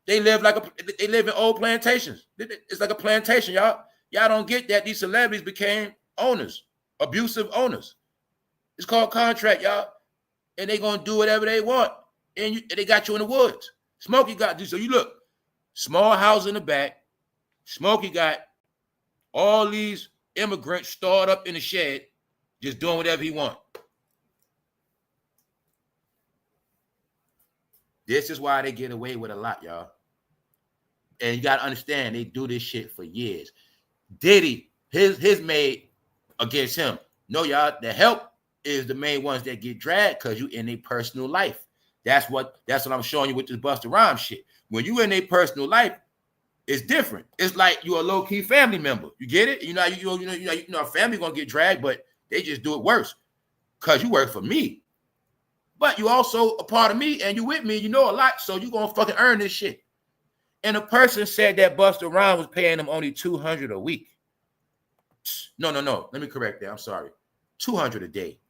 they live in old plantations. It's like a plantation, y'all. Y'all don't get that these celebrities became owners, abusive owners. It's called contract, y'all. And they going to do whatever they want. And they got you in the woods. Smokey got you. So you look, small house in the back, Smokey got all these immigrants stored up in the shed, just doing whatever he want. This is why they get away with a lot, y'all. And you gotta understand, they do this shit for years. Diddy, his maid against him. No, y'all, the help is the main ones that get dragged because you in their personal life. That's what I'm showing you with this Busta Rhymes shit. When you in their personal life, it's different. It's like you're a low-key family member. You get it? You know, a family gonna get dragged, but they just do it worse because you work for me. But you also a part of me, and you with me. You know a lot, so you gonna fucking earn this shit. And a person said that Busta Rhymes was paying them only $200 a week. No. Let me correct that. I'm sorry. $200 a day.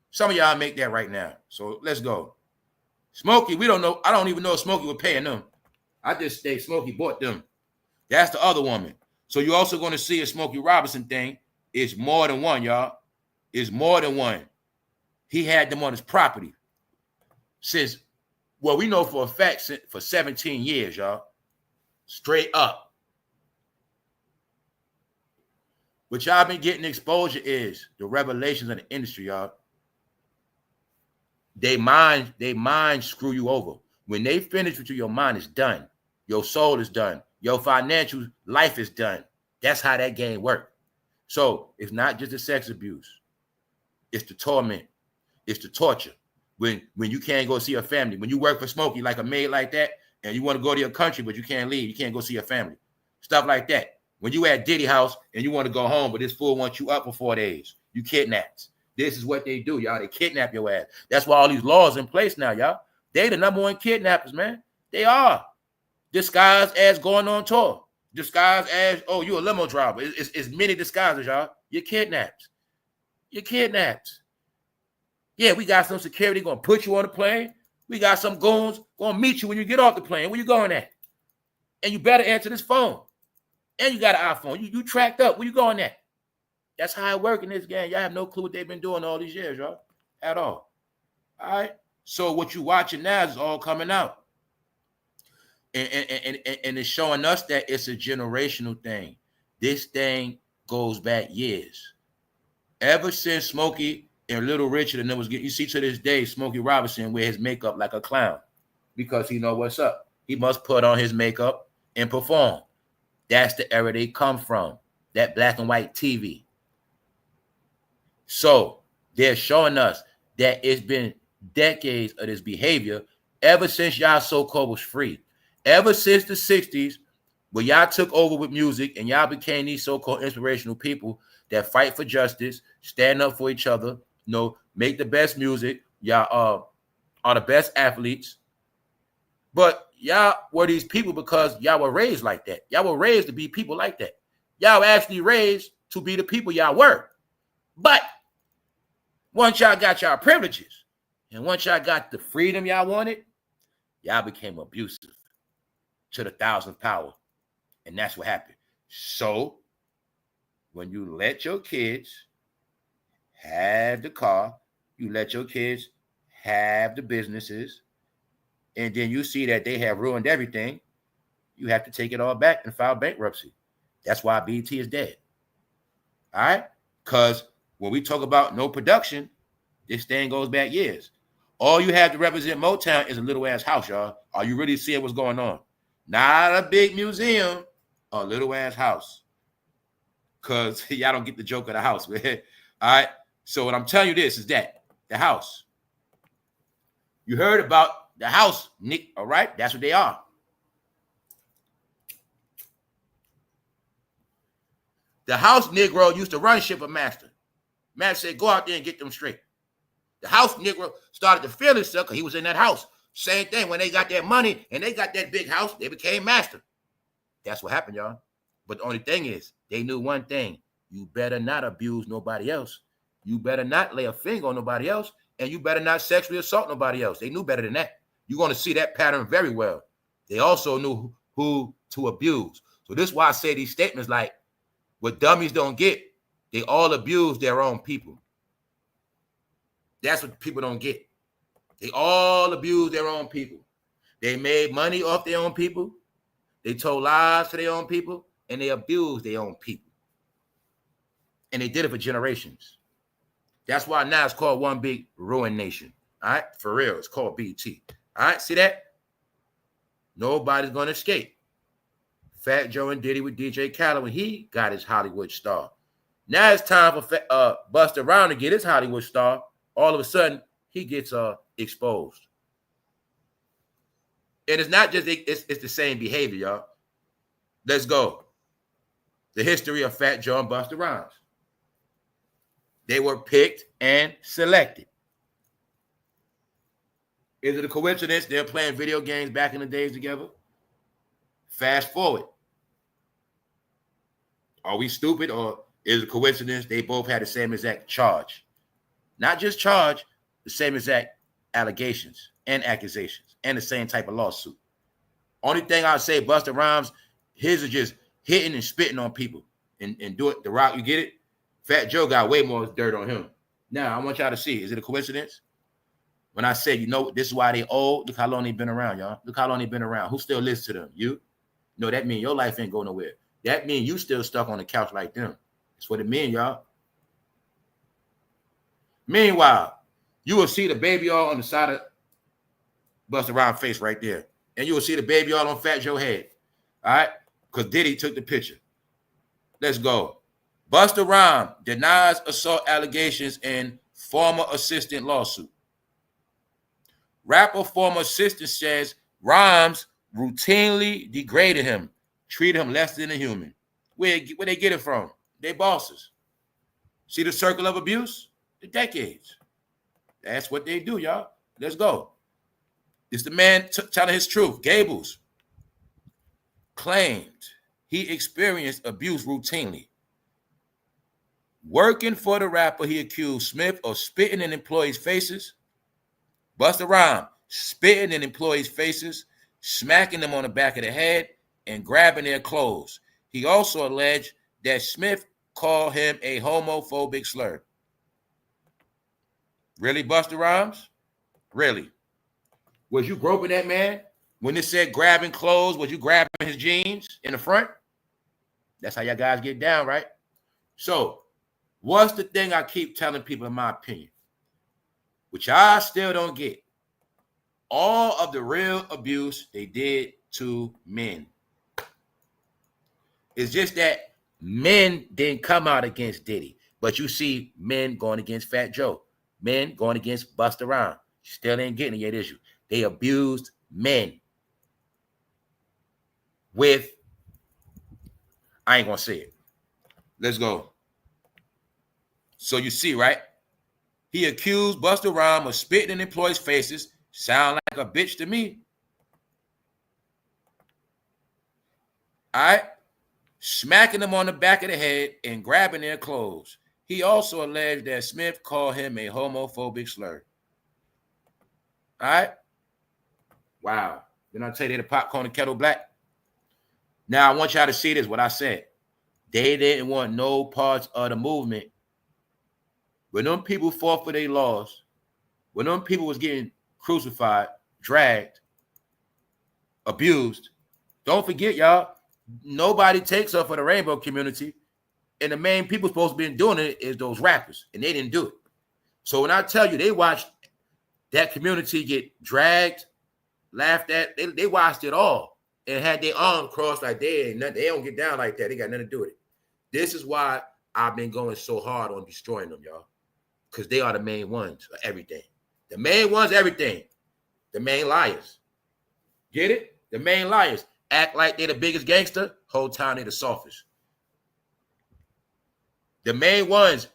Some of y'all make that right now. So let's go. Smokey, we don't know. I don't even know if Smokey was paying them. I just say Smokey bought them. That's the other woman. So you're also going to see a Smokey Robinson thing. It's more than one, y'all. It's more than one. He had them on his property since, well, we know for a fact for 17 years, y'all. Straight up. What y'all been getting exposure is the revelations of the industry, y'all. They mind screw you over. When they finish with you, your mind is done. Your soul is done. Your financial life is done. That's how that game works. So it's not just the sex abuse. It's the torment. It's the torture. When you can't go see your family. When you work for Smokey like a maid like that, and you want to go to your country, but you can't leave. You can't go see your family. Stuff like that. When you at Diddy house and you want to go home, but this fool wants you up for 4 days. You kidnapped. This is what they do, y'all. They kidnap your ass. That's why all these laws in place now, y'all. They the #1 kidnappers, man. They are. Disguised as going on tour. Disguised as, oh, you a limo driver. It's many disguises, y'all. You're kidnapped. You're kidnapped. Yeah, we got some security going to put you on the plane. We got some goons going to meet you when you get off the plane. Where you going at? And you better answer this phone. And you got an iPhone. You tracked up. Where you going at? That's how it works in this game. Y'all have no clue what they've been doing all these years, y'all. At all. All right? So what you watching now is all coming out. And it's showing us that it's a generational thing. This thing goes back years. Ever since Smokey and Little Richard and them was getting, you see to this day, Smokey Robinson wear his makeup like a clown because he know what's up. He must put on his makeup and perform. That's the era they come from, that black and white TV. So they're showing us that it's been decades of this behavior ever since y'all so-called was free. Ever since the 60s, when y'all took over with music and y'all became these so-called inspirational people that fight for justice, stand up for each other, make the best music. Y'all are the best athletes. But y'all were these people because y'all were raised like that. Y'all were raised to be people like that. Y'all were actually raised to be the people y'all were. But once y'all got y'all privileges and once y'all got the freedom y'all wanted, y'all became abusive to the 1,000th power. And that's what happened. So when you let your kids have the car, you let your kids have the businesses, and then you see that they have ruined everything, you have to take it all back and file bankruptcy. That's why B.E.T is dead. All right? Because when we talk about no production, this thing goes back years. All you have to represent Motown is a little ass house, y'all. Are you really seeing what's going on? Not a big museum, a little ass house. Because y'all don't get the joke of the house, man. All right? So what I'm telling you this is that the house. You heard about the house, Nick, all right? That's what they are. The house Negro used to run ship a master. Master said, go out there and get them straight. The house Negro started to feel himself because he was in that house. Same thing. When they got that money and they got that big house, they became master. That's what happened, y'all. But the only thing is, they knew one thing. You better not abuse nobody else. You better not lay a finger on nobody else. And you better not sexually assault nobody else. They knew better than that. You're going to see that pattern very well. They also knew who to abuse. So this is why I say these statements like, what dummies don't get, they all abuse their own people. That's what people don't get. They all abuse their own people. They made money off their own people. They told lies to their own people. and they abused their own people. And they did it for generations. That's why now it's called one big ruin nation. All right, for real, it's called B.E.T. All right, see that? Nobody's going to escape. Fat Joe and Diddy with DJ Khaled when he got his Hollywood star. Now it's time for Busta Rhymes to get his Hollywood star. All of a sudden, he gets exposed. And it's not just, it's the same behavior, y'all. Let's go. The history of Fat Joe and Busta Rhymes. They were picked and selected. Is it a coincidence they're playing video games back in the days together? Fast forward. Are we stupid, or is it a coincidence they both had the same exact charge? Not just charge, the same exact allegations and accusations and the same type of lawsuit. Only thing I'd say, Busta Rhymes, his is just hitting and spitting on people and do it. The Rock, you get it? Fat Joe got way more dirt on him. Now, I want y'all to see, is it a coincidence? When I said, you know, this is why they old, look how long they've been around, y'all. Look how long they've been around. Who still listens to them? You? No, that means your life ain't going nowhere. That means you still stuck on the couch like them. That's what it means, y'all. Meanwhile, you will see the baby all on the side of Busta Rhymes' face right there. And you will see the baby all on Fat Joe's head. All right? Because Diddy took the picture. Let's go. Busta Rhymes denies assault allegations in former assistant lawsuit. Rapper former assistant says Rhymes routinely degraded him, treated him less than a human. Where they get it from? They bosses. See the circle of abuse? The decades. That's what they do, y'all. Let's go. It's the man telling his truth. Gables claimed he experienced abuse routinely. Working for the rapper, he accused Smith of spitting in employees' faces. Busta Rhymes spitting in employees' faces, smacking them on the back of the head, and grabbing their clothes. He also alleged that Smith called him a homophobic slur. Really, Busta Rhymes? Really? Was you groping that man? When it said grabbing clothes, was you grabbing his jeans in the front? That's how y'all guys get down, right? So, what's the thing I keep telling people, in my opinion, which I still don't get? All of the real abuse they did to men. It's just that men didn't come out against Diddy, but you see men going against Fat Joe, men going against Busta Rhymes. Still ain't getting it yet, is you? They abused men with, I ain't gonna say it. Let's go. So you see, right? He accused Busta Rhymes of spitting in employees' faces. Sound like a bitch to me. All right? Smacking them on the back of the head and grabbing their clothes. He also alleged that Smith called him a homophobic slur. All right? Wow. Didn't I tell you the popcorn and kettle black? Now, I want y'all to see this, what I said. They didn't want no parts of the movement. When them people fought for their laws, when them people was getting crucified, dragged, abused, don't forget, y'all, nobody takes up for the rainbow community, and the main people supposed to be doing it is those rappers, and they didn't do it. So when I tell you they watched that community get dragged, laughed at, they watched it all and had their arms crossed like they don't get down like that. They got nothing to do with it. This is why I've been going so hard on destroying them, y'all, because they are the main ones for everything. The main ones, everything. The main liars. Get it? The main liars. Act like they're the biggest gangster, whole time they're the softest. The main ones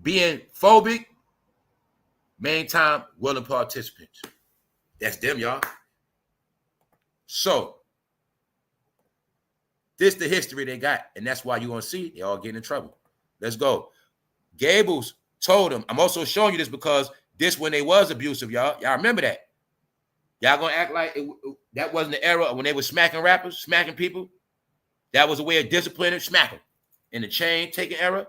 being phobic, main time willing participants. That's them, y'all. So, this the history they got, and that's why you're going to see they all getting in trouble. Let's go. Gables told him, I'm also showing you this because this when they was abusive, y'all. Y'all remember that. Y'all going to act like that wasn't the era when they were smacking rappers, smacking people. That was a way of disciplining, smack them. In the chain taking era,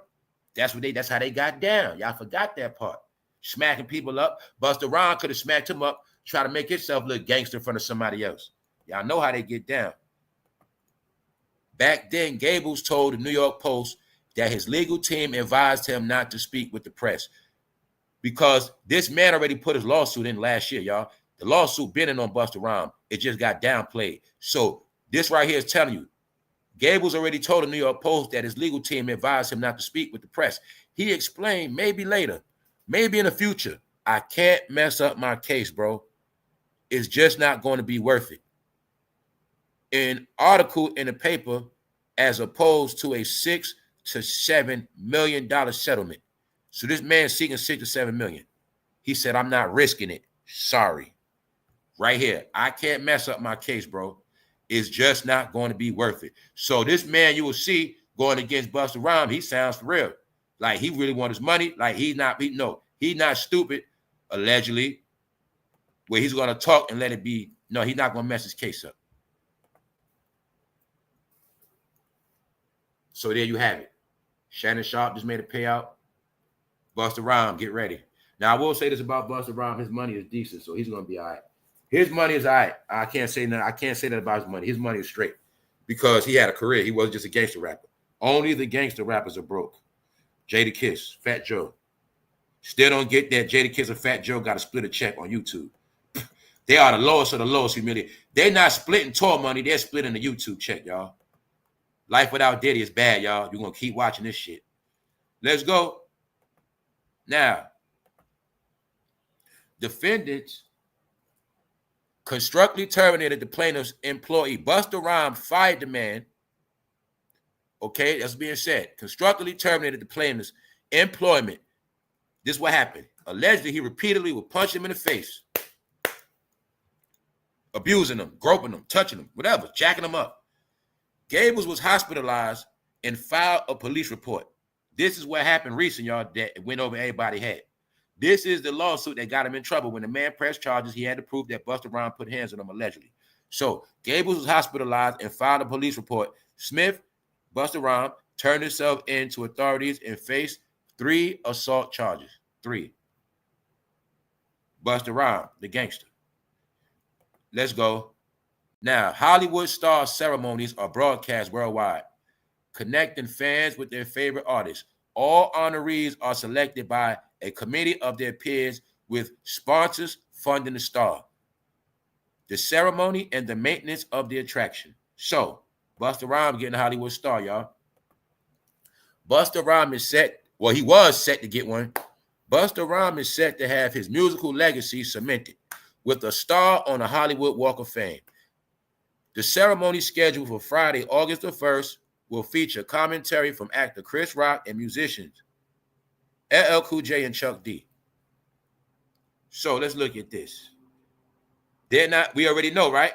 that's how they got down. Y'all forgot that part. Smacking people up. Busta Rhymes could have smacked him up, try to make himself look gangster in front of somebody else. Y'all know how they get down. Back then, Gables told the New York Post that his legal team advised him not to speak with the press because this man already put his lawsuit in last year, y'all. The lawsuit been in on Busta Rhymes. It just got downplayed. So this right here is telling you, Gables already told the New York Post that his legal team advised him not to speak with the press. He explained, maybe later, maybe in the future, I can't mess up my case, bro. It's just not going to be worth it. An article in the paper as opposed to a $6 to $7 million settlement. So this man seeking $6 to $7 million. He said, I'm not risking it. Sorry. Right here. I can't mess up my case, bro. It's just not going to be worth it. So this man you will see going against Busta Rhymes, he sounds for real. Like he really wants his money. Like he's not stupid, allegedly, where he's going to talk and let it be. No, he's not going to mess his case up. So there you have it. Shannonsharpe just made a payout. Busta Rhymes, get ready. Now, I will say this about Busta Rhymes. His money is decent, so he's going to be all right. His money is all right. I can't say that about his money. His money is straight because he had a career. He wasn't just a gangster rapper. Only the gangster rappers are broke. Jadakiss, Fat Joe. Still don't get that Jadakiss and Fat Joe got to split a check on YouTube. They are the lowest of the lowest humility. They're not splitting tour money. They're splitting the YouTube check, y'all. Life without Diddy is bad, y'all. You're going to keep watching this shit. Let's go. Now, defendants constructively terminated the plaintiff's employee. Busta Rhymes fired the man. Okay, that's being said. Constructively terminated the plaintiff's employment. This is what happened. Allegedly, he repeatedly would punch him in the face, abusing him, groping him, touching him, whatever, jacking him up. Gables was hospitalized and filed a police report. This is what happened recently, y'all, that went over everybody's head. This is the lawsuit that got him in trouble. When the man pressed charges, he had to prove that Busta Rhymes put hands on him allegedly. So Gables was hospitalized and filed a police report. Smith, Busta Rhymes, turned himself in to authorities and faced 3 assault charges. 3. Busta Rhymes, the gangster. Let's go. Now, Hollywood star ceremonies are broadcast worldwide, connecting fans with their favorite artists. All honorees are selected by a committee of their peers with sponsors funding the star, the ceremony, and the maintenance of the attraction. So, Busta Rhymes getting a Hollywood star, y'all. Busta Rhymes is set, well, he was set to get one. Busta Rhymes is set to have his musical legacy cemented with a star on the Hollywood Walk of Fame. The ceremony scheduled for Friday, August the 1st, will feature commentary from actor Chris Rock and musicians llcoolj and Chuck D. So let's look at this. We already know, right?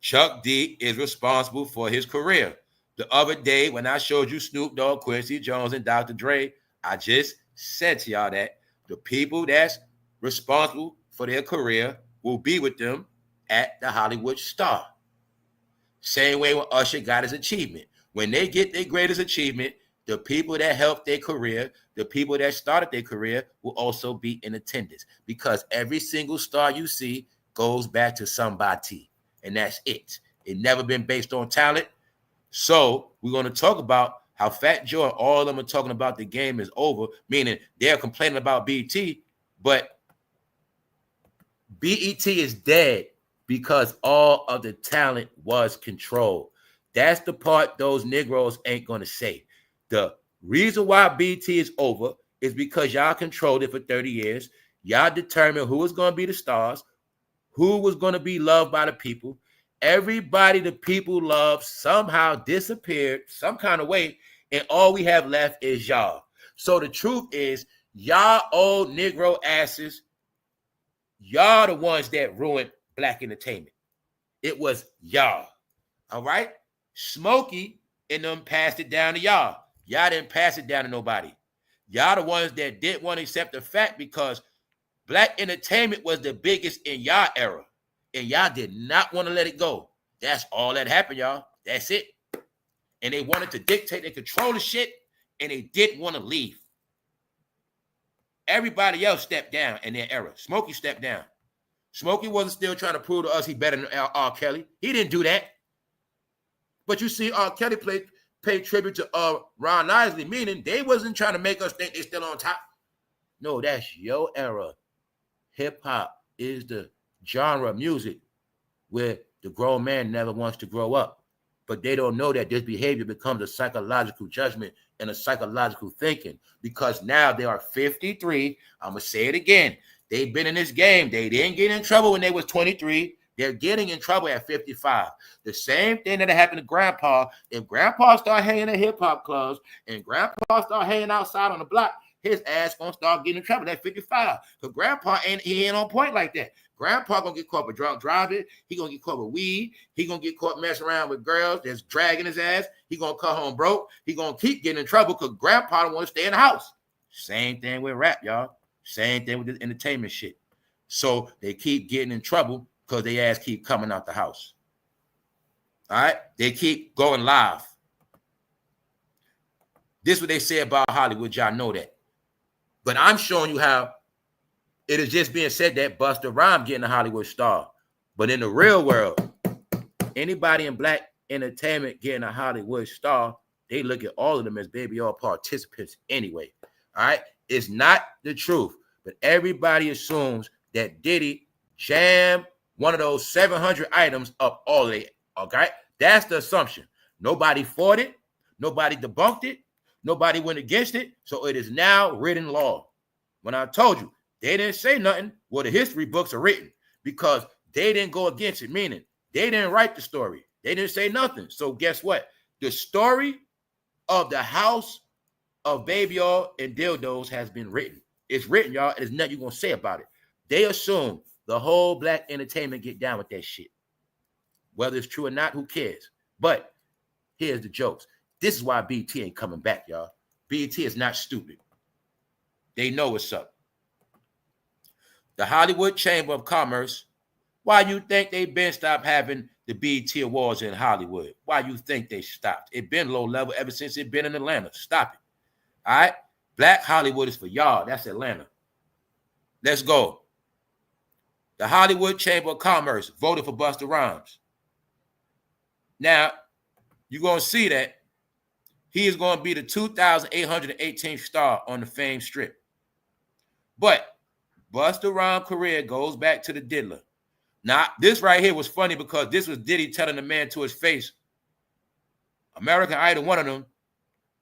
Chuck D is responsible for his career. The other day when I showed you Snoop Dogg, Quincy Jones, and Dr. Dre, I just said to y'all that the people that's responsible for their career will be with them at the Hollywood Star. Same way when Usher got his achievement. When they get their greatest achievement, the people that helped their career, the people that started their career will also be in attendance because every single star you see goes back to somebody, and that's it. It never been based on talent. So we're going to talk about how Fat Joe and all of them are talking about the game is over, meaning they're complaining about B.E.T, but B.E.T is dead because all of the talent was controlled. That's the part those Negroes ain't going to say. The reason why B.E.T is over is because y'all controlled it for 30 years. Y'all determined who was going to be the stars, who was going to be loved by the people. Everybody the people love somehow disappeared some kind of way, and all we have left is y'all. So the truth is, y'all old Negro asses, y'all the ones that ruined black entertainment. It was y'all. All right? Smokey and them passed it down to y'all. Y'all didn't pass it down to nobody. Y'all the ones that didn't want to accept the fact because black entertainment was the biggest in y'all era. And y'all did not want to let it go. That's all that happened, y'all. That's it. And they wanted to dictate and control the shit, and they didn't want to leave. Everybody else stepped down in their era. Smokey stepped down. Smokey wasn't still trying to prove to us he better than R. Kelly. He didn't do that. But you see, Kelly paid tribute to Ron Isley, meaning they wasn't trying to make us think they still on top. No, that's your era. Hip hop is the genre of music where the grown man never wants to grow up. But they don't know that this behavior becomes a psychological judgment and a psychological thinking, because now they are 53. I'm going to say it again. They've been in this game. They didn't get in trouble when they was 23. They're getting in trouble at 55. The same thing that happened to Grandpa. If Grandpa start hanging at hip-hop clubs and Grandpa start hanging outside on the block, his ass gonna start getting in trouble at 55. Because Grandpa ain't on point like that. Grandpa gonna get caught with drunk driving. He gonna get caught with weed. He gonna get caught messing around with girls that's dragging his ass. He gonna come home broke. He gonna keep getting in trouble because Grandpa don't want to stay in the house. Same thing with rap, y'all. Same thing with this entertainment shit. So they keep getting in trouble because they ass keep coming out the house. All right? They keep going live. This is what they say about Hollywood. Y'all know that. But I'm showing you how it is just being said that Busta Rhymes getting a Hollywood star. But in the real world, anybody in black entertainment getting a Hollywood star, they look at all of them as baby all participants anyway. All right? It's not the truth. But everybody assumes that Diddy jammed one of those 700 items up all of it. Okay? That's the assumption. Nobody fought it. Nobody debunked it. Nobody went against it. So it is now written law. When I told you, they didn't say nothing. Well, the history books are written because they didn't go against it, meaning they didn't write the story. They didn't say nothing. So guess what? The story of the house of baby oil and dildos has been written. It's written, y'all. There's nothing you're going to say about it. They assume the whole black entertainment get down with that shit. Whether it's true or not, who cares? But here's the jokes. This is why B.E.T ain't coming back, y'all. B.E.T is not stupid. They know what's up. The Hollywood Chamber of Commerce, why you think they been stopped having the B.E.T Awards in Hollywood? Why you think they stopped? It been low level ever since it been in Atlanta. Stop it. All right? Black Hollywood is for y'all. That's Atlanta. Let's go. The Hollywood Chamber of Commerce voted for Busta Rhymes. Now, you're going to see that he is going to be the 2,818th star on the Fame Strip. But Busta Rhymes' career goes back to the diddler. Now, this right here was funny because this was Diddy telling the man to his face, American Idol, one of them,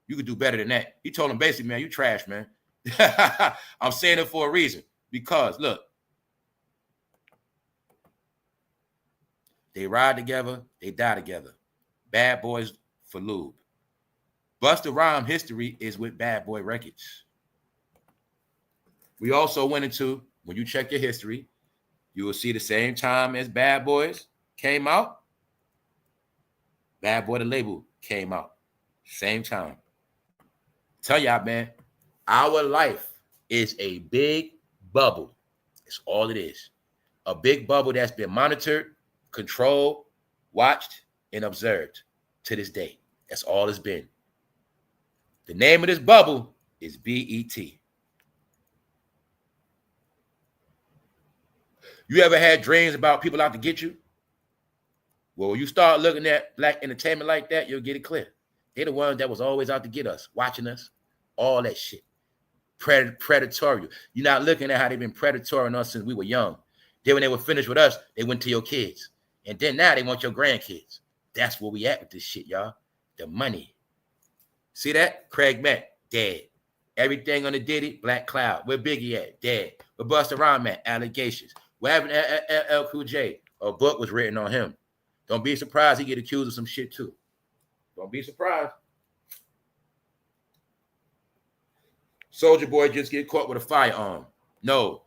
you could do better than that. He told him basically, man, you trash, man. I'm saying it for a reason. Because, look, they ride together, they die together. Bad Boys for Lube. Busta Rhymes' history is with Bad Boy Records. We also went into, when you check your history, you will see the same time as Bad Boys came out, Bad Boy the label came out. Same time. Tell y'all, man, our life is a big bubble. It's all it is. A big bubble that's been monitored, controlled, watched, and observed to this day. That's all it's been. The name of this bubble is B.E.T. You ever had dreams about people out to get you? Well, when you start looking at black entertainment like that, you'll get it clear. They're the ones that was always out to get us, watching us, all that shit. Predatorial. You're not looking at how they've been predatory on us since we were young. Then when they were finished with us, they went to your kids. And then now they want your grandkids. That's where we at with this shit, y'all. The money. See that? Craig Mack, dead. Everything on the Diddy, Black Cloud. Where Biggie at? Dead. Where Busta Rhymes at? Allegations. What happened to llcoolj? A book was written on him. Don't be surprised he get accused of some shit too. Don't be surprised. Soulja Boy just get caught with a firearm. No.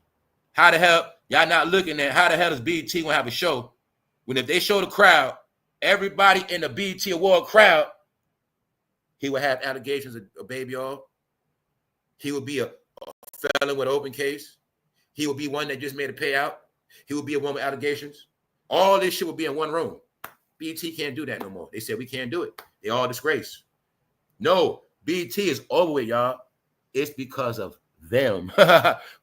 How the hell, y'all not looking at how the hell does B.E.T gonna have a show when if they show the crowd, everybody in the B.E.T award crowd, he would have allegations of baby oil. He would be a felon with an open case. He would be one that just made a payout. He would be a one with allegations. All this shit would be in one room. B.E.T can't do that no more. They said we can't do it. They all disgrace. No, B.E.T is over with, y'all. It's because of them.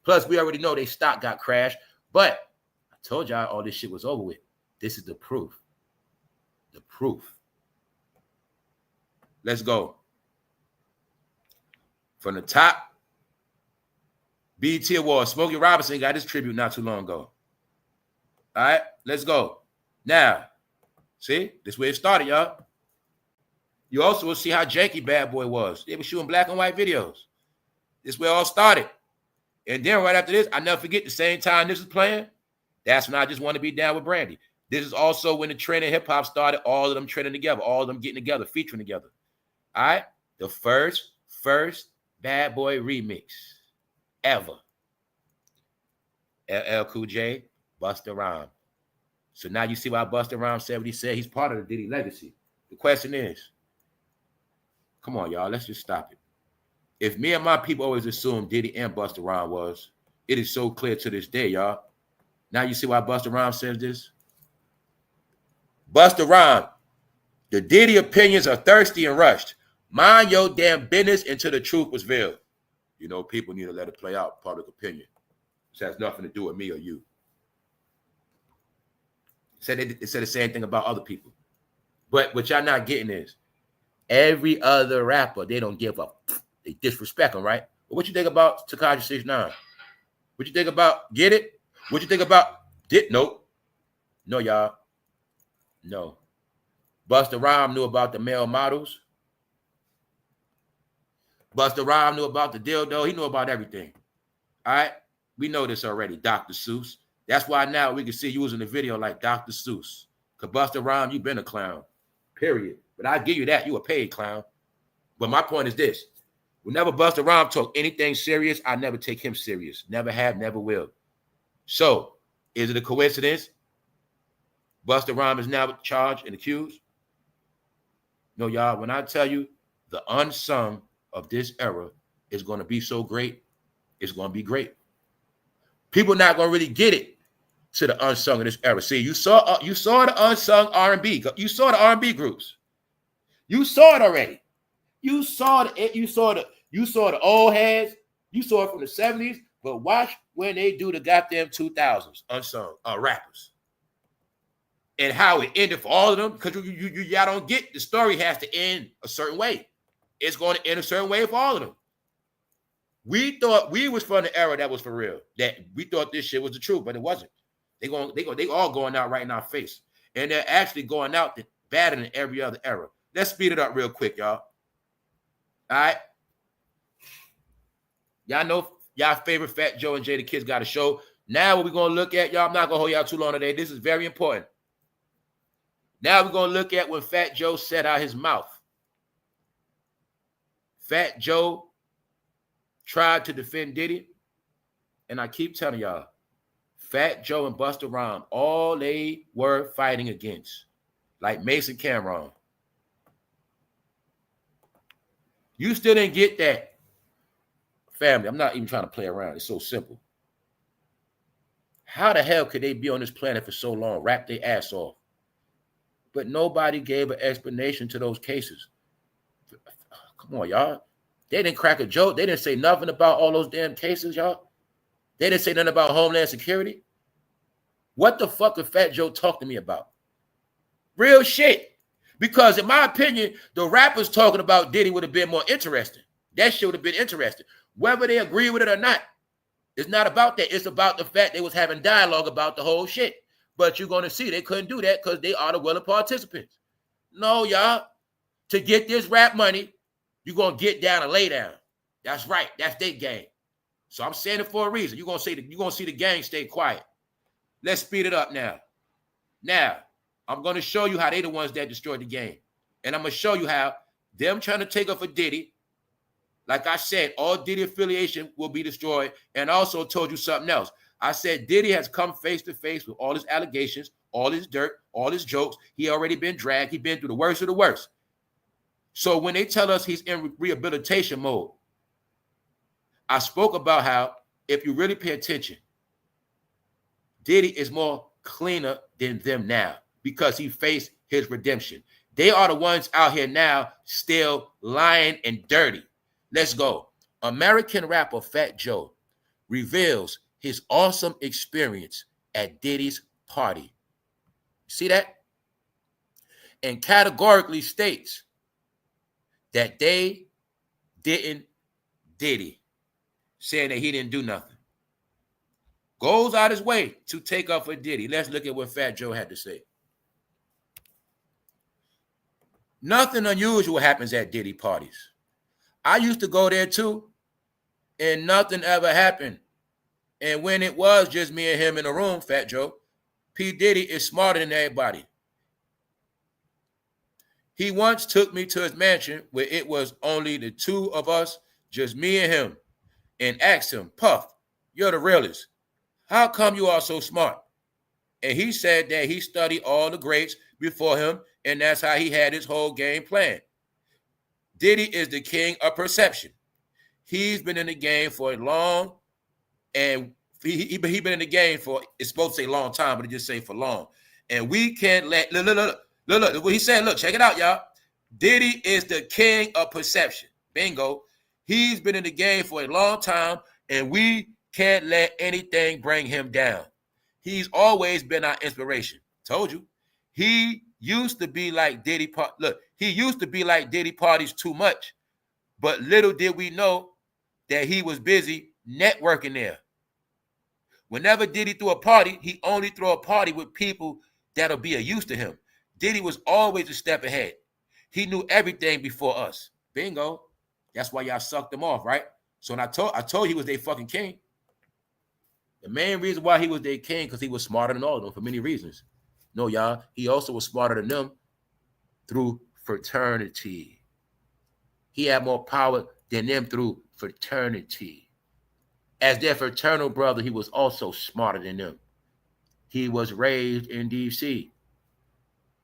Plus, we already know they stock got crashed. But I told y'all all this shit was over with. This is the proof. The proof. Let's go. From the top, B.E.T. Award. Smokey Robinson got his tribute not too long ago. All right, let's go. Now, see, this way it started, y'all. You also will see how janky Bad Boy was. They were shooting black and white videos. This way it all started. And then right after this, I never forget the same time this was playing, that's when I Just Want to Be Down with Brandy. This is also when the trend in hip-hop started, all of them trending together, all of them getting together, featuring together. All right? The first Bad Boy remix ever. llcoolj, Busta Rhymes. So now you see why Busta Rhymes said what he said. He's part of the Diddy legacy. The question is, come on, y'all, let's just stop it. If me and my people always assume Diddy and Busta Rhymes was, it is so clear to this day, y'all. Now you see why Busta Rhymes says this? Busta Rhymes, the Diddy opinions are thirsty and rushed. Mind your damn business until the truth was veiled. You know, people need to let it play out, public opinion. This has nothing to do with me or you. It said the same thing about other people. But what y'all not getting is, every other rapper, they don't give up. They disrespect them, right? But what you think about Tekashi 6ix9ine? What you think about Get It? What you think about Nope. No, y'all. No. Busta Rhymes knew about the male models. Busta Rhymes knew about the dildo. He knew about everything. All right? We know this already, Dr. Seuss. That's why now we can see you in the video like Dr. Seuss. Because Busta Rhymes, you've been a clown. Period. But I give you that. You a paid clown. But my point is this. Whenever Busta Rhymes talk anything serious, I never take him serious. Never have, never will. So, is it a coincidence? Busta Rhymes is now charged and accused? No, y'all. When I tell you the unsung of this era is going to be so great, it's going to be great. People not going to really get it to the unsung of this era. See, you saw the unsung R&B. You saw the R&B groups. You saw it already. You saw the old heads. You saw it from the 70s. But watch when they do the goddamn 2000s unsung rappers. And how it ended for all of them. Because y'all don't get the story has to end a certain way. It's going to end a certain way for all of them. We thought we was from the era that was for real. That we thought this shit was the truth, but it wasn't. They all going out right in our face. And they're actually going out better than every other era. Let's speed it up real quick, y'all. All right. Y'all know y'all favorite Fat Joe and Jay the Kids got a show. Now what we're going to look at, y'all, I'm not going to hold y'all too long today. This is very important. Now we're going to look at when Fat Joe said out his mouth. Fat Joe tried to defend Diddy. And I keep telling y'all, Fat Joe and Busta Rhymes, all they were fighting against, like Mason Cameron. You still didn't get that. Family, I'm not even trying to play around. It's so simple. How the hell could they be on this planet for so long, rap their ass off? But nobody gave an explanation to those cases. Come on, y'all. They didn't crack a joke. They didn't say nothing about all those damn cases, y'all. They didn't say nothing about Homeland Security. What the fuck did Fat Joe talk to me about? Real shit. Because in my opinion, the rappers talking about Diddy would have been more interesting. That shit would have been interesting. Whether they agree with it or not, it's not about that. It's about the fact they was having dialogue about the whole shit. But you're going to see they couldn't do that because they are the willing participants. No, y'all. To get this rap money, you're going to get down and lay down. That's right. That's their game. So I'm saying it for a reason. You're going to see the gang stay quiet. Let's speed it up now. Now, I'm going to show you how they the ones that destroyed the game. And I'm going to show you how them trying to take up for Diddy, like I said, all Diddy affiliation will be destroyed. And I also told you something else. I said Diddy has come face to face with all his allegations, all his dirt, all his jokes. He already been dragged. He been through the worst of the worst. So when they tell us he's in rehabilitation mode, I spoke about how if you really pay attention, Diddy is more cleaner than them now because he faced his redemption. They are the ones out here now still lying and dirty. Let's go. American rapper Fat Joe reveals his awesome experience at Diddy's party. See that? And categorically states that they didn't Diddy, saying that he didn't do nothing. Goes out his way to take up for Diddy. Let's look at what Fat Joe had to say. Nothing unusual happens at Diddy parties. I used to go there too, and nothing ever happened. And when it was just me and him in a room, Fat Joe, P. Diddy is smarter than everybody. He once took me to his mansion where it was only the two of us, just me and him, and asked him, Puff, you're the realest. How come you are so smart? And he said that he studied all the greats before him, and that's how he had his whole game planned. Diddy is the king of perception. He's been in the game for a long, and he been in the game for, it's supposed to say long time, but it just say for long. And we can't let, look, what he said, look, check it out, y'all. Diddy is the king of perception. Bingo. He's been in the game for a long time, and we can't let anything bring him down. He's always been our inspiration. Told you. He used to be like Diddy. Look, he used to be like Diddy parties too much, but little did we know that he was busy networking there. Whenever Diddy threw a party, he only threw a party with people that'll be a use to him. Diddy was always a step ahead. He knew everything before us. Bingo. That's why y'all sucked him off, right? So when I told he was their fucking king. The main reason why he was their king, because he was smarter than all of them for many reasons. No, y'all, he also was smarter than them through fraternity. He had more power than them through fraternity. As their fraternal brother, he was also smarter than them. He was raised in D.C.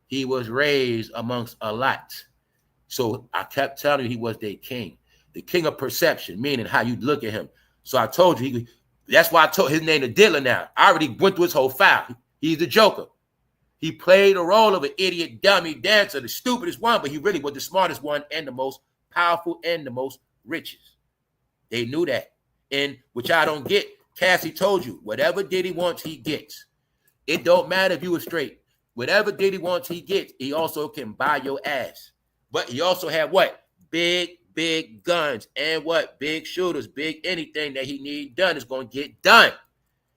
He was raised amongst a lot. So I kept telling you he was their king. The king of perception, meaning how you look at him. So I told you, that's why I told his name the Diddler now. I already went through his whole file. He's the Joker. He played the role of an idiot, dummy, dancer, the stupidest one, but he really was the smartest one and the most powerful and the most richest. They knew that. And which I don't get, Cassie told you, whatever Diddy wants, he gets. It don't matter if you were straight. Whatever Diddy wants, he gets. He also can buy your ass. But he also had what? Big guns and what? Big shooters, big anything that he need done is going to get done.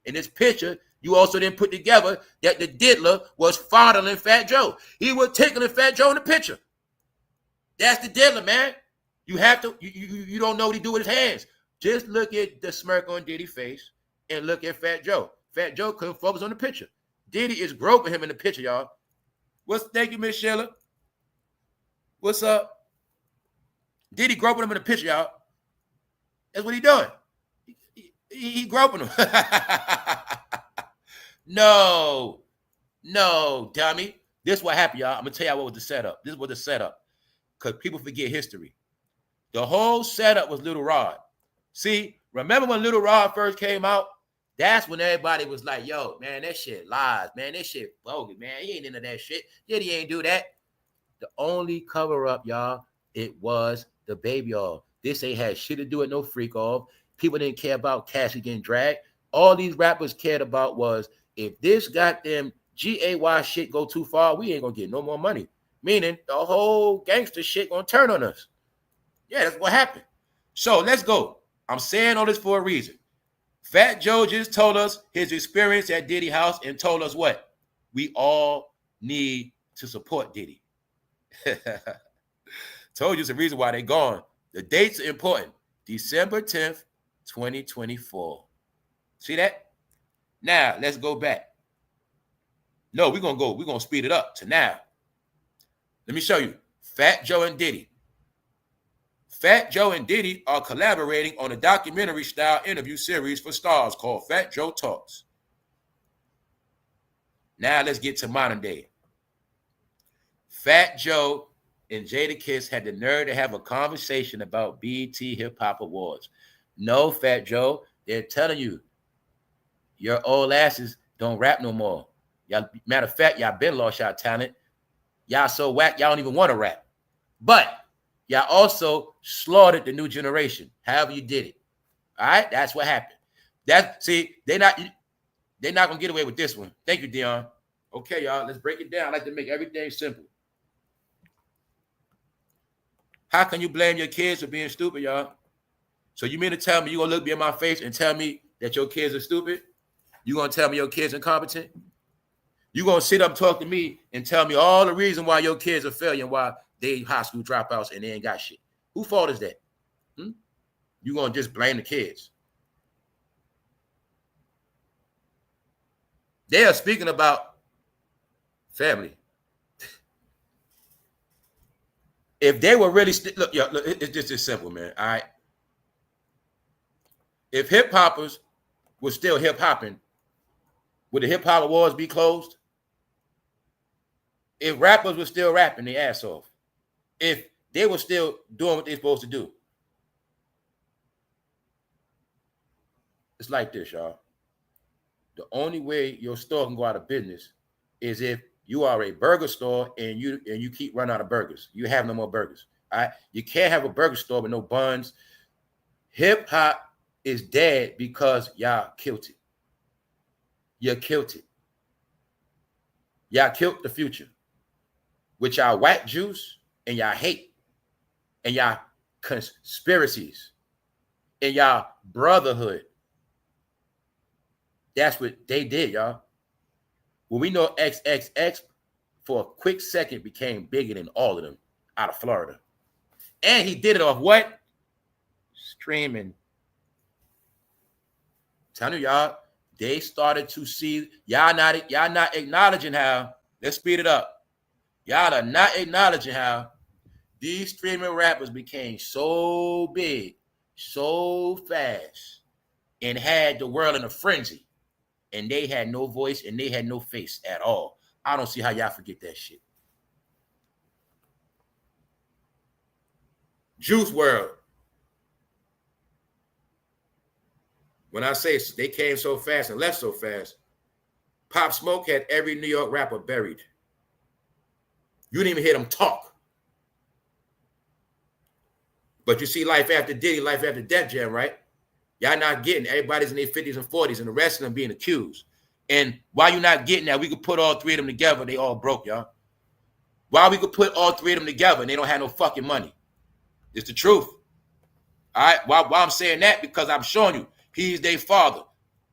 In this picture, you also didn't put together that the diddler was fondling Fat Joe. He was tickling Fat Joe in the picture. That's the diddler, man. You have to, you don't know what he do with his hands. Just look at the smirk on Diddy's face and look at Joe. Fat Joe couldn't focus on the picture. Diddy is groping him in the picture, y'all. Thank you, Miss Sheila. What's up? Diddy groping him in the picture, y'all. That's what he doing. He groping him. No, dummy. This is what happened, y'all. I'm going to tell y'all what was the setup. This was the setup. Because people forget history. The whole setup was Little Rod. See, remember when Little Rod first came out? That's when everybody was like, yo, man, that shit lies. Man, that shit bogus, man. He ain't into that shit. Diddy ain't do that. The only cover-up, y'all, it was the baby oil. This ain't had shit to do with no freak off. People didn't care about Cassie getting dragged. All these rappers cared about was, if this goddamn GAY shit go too far, we ain't gonna get no more money. Meaning the whole gangster shit gonna turn on us. Yeah, that's what happened. So let's go. I'm saying all this for a reason. Fat Joe just told us his experience at Diddy house and told us what? We all need to support Diddy. Told you it's the reason why they gone. The dates are important. December 10th, 2024. See that? Now, let's go back. No, we're going to speed it up to now. Let me show you. Fat Joe and Diddy. Fat Joe and Diddy are collaborating on a documentary-style interview series for Stars called Fat Joe Talks. Now, let's get to modern day. Fat Joe and Jadakiss had the nerve to have a conversation about B.E.T. Hip Hop Awards. No, Fat Joe, they're telling you, your old asses don't rap no more. Y'all, matter of fact, y'all been lost y'all talent. Y'all so whack, y'all don't even want to rap. But y'all also slaughtered the new generation. However you did it. All right, that's what happened. They're not gonna get away with this one. Thank you, Dion. Okay, y'all, let's break it down. I like to make everything simple. How can you blame your kids for being stupid, y'all? So you mean to tell me you gonna look me in my face and tell me that your kids are stupid? You gonna tell me your kids are incompetent? You gonna sit up and talk to me and tell me all the reason why your kids are failing, why they high school dropouts and they ain't got shit? Who fault is that? You gonna just blame the kids? They are speaking about family. If they were really look, it's just as simple, man. All right. If hip hoppers were still hip hopping, would the hip hop awards be closed? If rappers were still rapping their ass off, if they were still doing what they're supposed to do, it's like this, y'all. The only way your store can go out of business is if you are a burger store and you keep running out of burgers. You have no more burgers. All right. You can't have a burger store with no buns. Hip hop is dead because y'all killed it. You killed it. Y'all killed the future with y'all whack juice and y'all hate and y'all conspiracies and y'all brotherhood. That's what they did, y'all. Well, we know XXX for a quick second became bigger than all of them out of Florida. And he did it off what? Streaming. Telling y'all, they started to see, y'all not acknowledging how, let's speed it up. Y'all are not acknowledging how these streaming rappers became so big, so fast, and had the world in a frenzy. And they had no voice and they had no face at all. I don't see how y'all forget that shit. Juice WRLD. When I say they came so fast and left so fast, Pop Smoke had every New York rapper buried. You didn't even hear them talk. But you see Life After Diddy, Life After Def Jam, right? Y'all not getting, everybody's in their 50s and 40s and the rest of them being accused. And why you not getting that, we could put all three of them together, they all broke, y'all. Why we could put all three of them together and they don't have no fucking money? It's the truth. All right, why I'm saying that? Because I'm showing you, he's their father.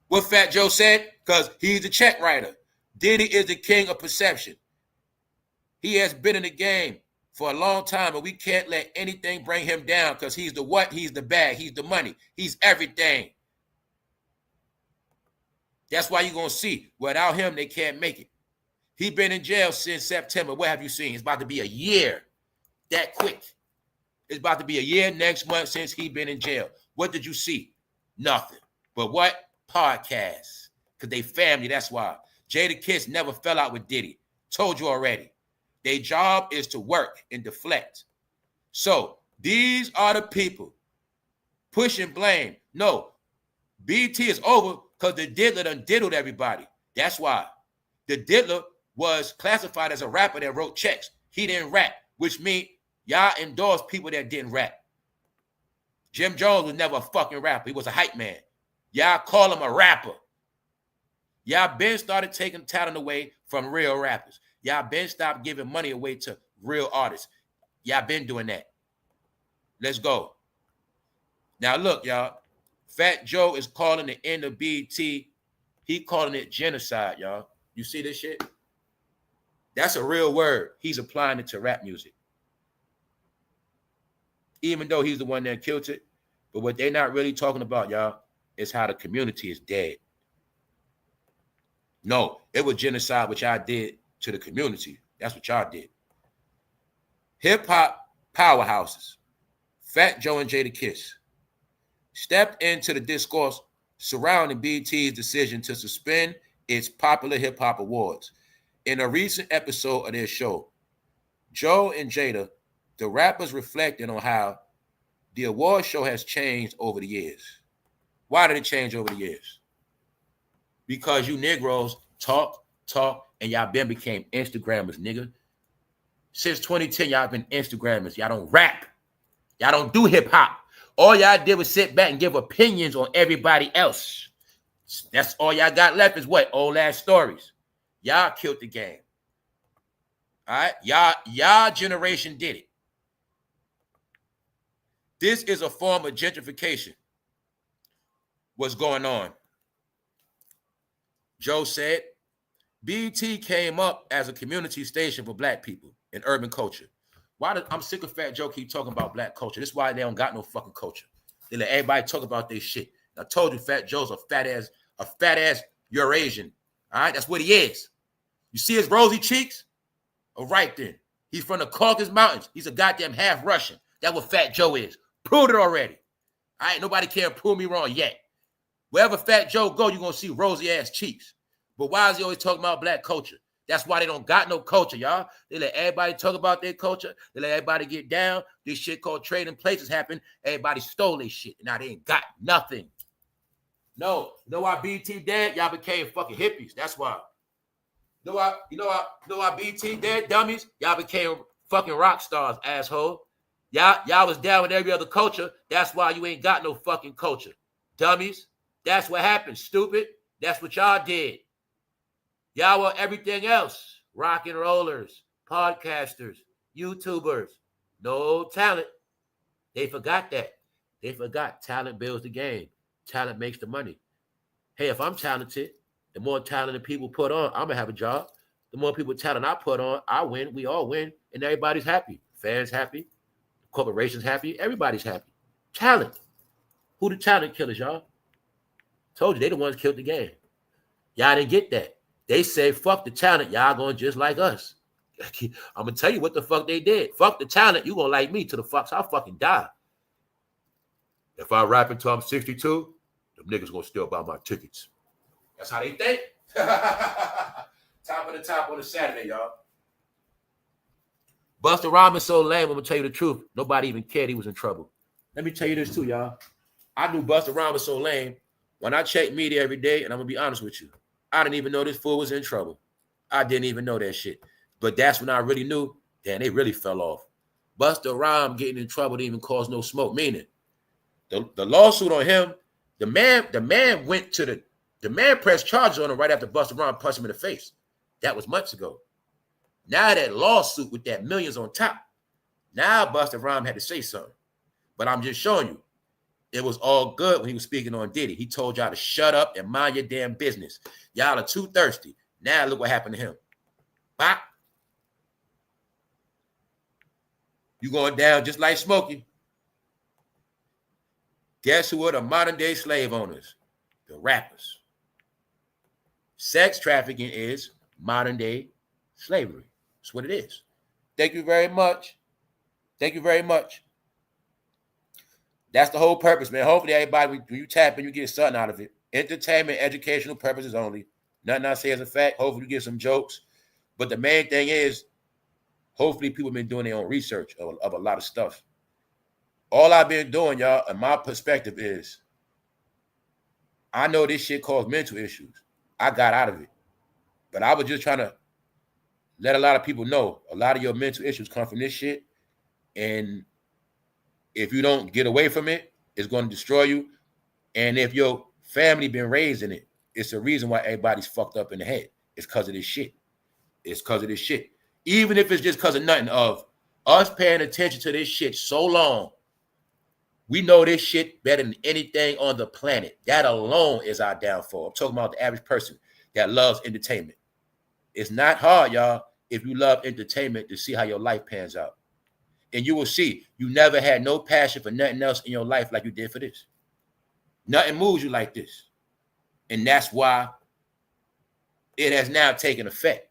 What Fat Joe said? Because he's the check writer. Diddy is the king of perception. He has been in the game for a long time, and we can't let anything bring him down because he's the what? He's the bag. He's the money. He's everything. That's why you're going to see, without him, they can't make it. He's been in jail since September. What have you seen? It's about to be a year. That quick. It's about to be a year next month since he's been in jail. What did you see? Nothing. But what? Podcasts. Because they family, that's why. Jadakiss never fell out with Diddy. Told you already. Their job is to work and deflect. So these are the people pushing blame. No, BET is over because the diddler done diddled everybody. That's why. The diddler was classified as a rapper that wrote checks. He didn't rap, which means y'all endorse people that didn't rap. Jim Jones was never a fucking rapper. He was a hype man. Y'all call him a rapper. Y'all been started taking talent away from real rappers. Y'all been stopped giving money away to real artists. Y'all been doing that. Let's go. Now look, y'all. Fat Joe is calling the end of BET. He calling it genocide, y'all. You see this shit? That's a real word. He's applying it to rap music. Even though he's the one that killed it. But what they're not really talking about, y'all, is how the community is dead. No, it was genocide, which I did to the community. That's what y'all did. Hip-hop powerhouses, Fat Joe and Jadakiss, stepped into the discourse surrounding BET's decision to suspend its popular hip-hop awards. In a recent episode of their show, Joe and Jada, the rappers, reflected on how the award show has changed over the years. Why did it change over the years? Because you Negroes talk, and y'all been became Instagrammers, nigga. Since 2010, y'all been Instagrammers. Y'all don't rap. Y'all don't do hip-hop. All y'all did was sit back and give opinions on everybody else. That's all y'all got left is what? Old ass stories. Y'all killed the game. All right? Y'all generation did it. This is a form of gentrification. What's going on? Joe said, BET came up as a community station for black people in urban culture. I'm sick of Fat Joe keep talking about black culture. This is why they don't got no fucking culture. They let everybody talk about their shit. I told you Fat Joe's a fat ass Eurasian. All right, that's what he is. You see his rosy cheeks? All right then. He's from the Caucasus Mountains. He's a goddamn half Russian. That's what Fat Joe is. Proved it already. All right, nobody can prove me wrong yet. Wherever Fat Joe go, you're going to see rosy ass cheeks. But why is he always talking about black culture? That's why they don't got no culture, y'all. They let everybody talk about their culture. They let everybody get down. This shit called trading places happened. Everybody stole their shit. Now they ain't got nothing. No. You know why B.E.T dead? Y'all became fucking hippies. That's why. You know why B.E.T dead, dummies? Y'all became fucking rock stars, asshole. Y'all was down with every other culture. That's why you ain't got no fucking culture. Dummies. That's what happened, stupid. That's what y'all did. Y'all were everything else. Rock and rollers, podcasters, YouTubers. No talent. They forgot that. They forgot talent builds the game. Talent makes the money. Hey, if I'm talented, the more talented people put on, I'm going to have a job. The more people talent I put on, I win. We all win. And everybody's happy. Fans happy. Corporations happy. Everybody's happy. Talent. Who the talent killers, y'all? Told you, they the ones killed the game. Y'all didn't get that. They say, fuck the talent. Y'all going just like us. I'm going to tell you what the fuck they did. Fuck the talent. You going to like me to the fucks. I'll fucking die. If I rap until I'm 62, them niggas going to still buy my tickets. That's how they think. Top of the top on a Saturday, y'all. Busta Rhymes so lame, I'm going to tell you the truth. Nobody even cared he was in trouble. Let me tell you this too, y'all. I knew Busta Rhymes so lame. When I check media every day, and I'm going to be honest with you, I didn't even know this fool was in trouble. I didn't even know that shit. But that's when I really knew, damn, they really fell off. Busta Rhymes getting in trouble didn't even cause no smoke. Meaning, the lawsuit on him, the man pressed charges on him right after Busta Rhymes punched him in the face. That was months ago. Now that lawsuit with that millions on top, now Busta Rhymes had to say something. But I'm just showing you, it was all good when he was speaking on Diddy. He told y'all to shut up and mind your damn business. Y'all are too thirsty. Now look what happened to him. Bop. You going down just like Smokey. Guess who are the modern day slave owners? The rappers. Sex trafficking is modern day slavery. That's what it is. Thank you very much. Thank you very much. That's the whole purpose, man. Hopefully, everybody, when you tap in, you get something out of it. Entertainment, educational purposes only. Nothing I say as a fact. Hopefully, you get some jokes. But the main thing is, hopefully, people have been doing their own research of a lot of stuff. All I've been doing, y'all, and my perspective is, I know this shit caused mental issues. I got out of it. But I was just trying to let a lot of people know a lot of your mental issues come from this shit. And if you don't get away from it, it's going to destroy you. And if your family been raised in it, it's the reason why everybody's fucked up in the head. It's because of this shit. It's because of this shit. Even if it's just because of nothing, of us paying attention to this shit so long, we know this shit better than anything on the planet. That alone is our downfall. I'm talking about the average person that loves entertainment. It's not hard, y'all, if you love entertainment, to see how your life pans out. And you will see you never had no passion for nothing else in your life like you did for this. Nothing moves you like this. And that's why it has now taken effect.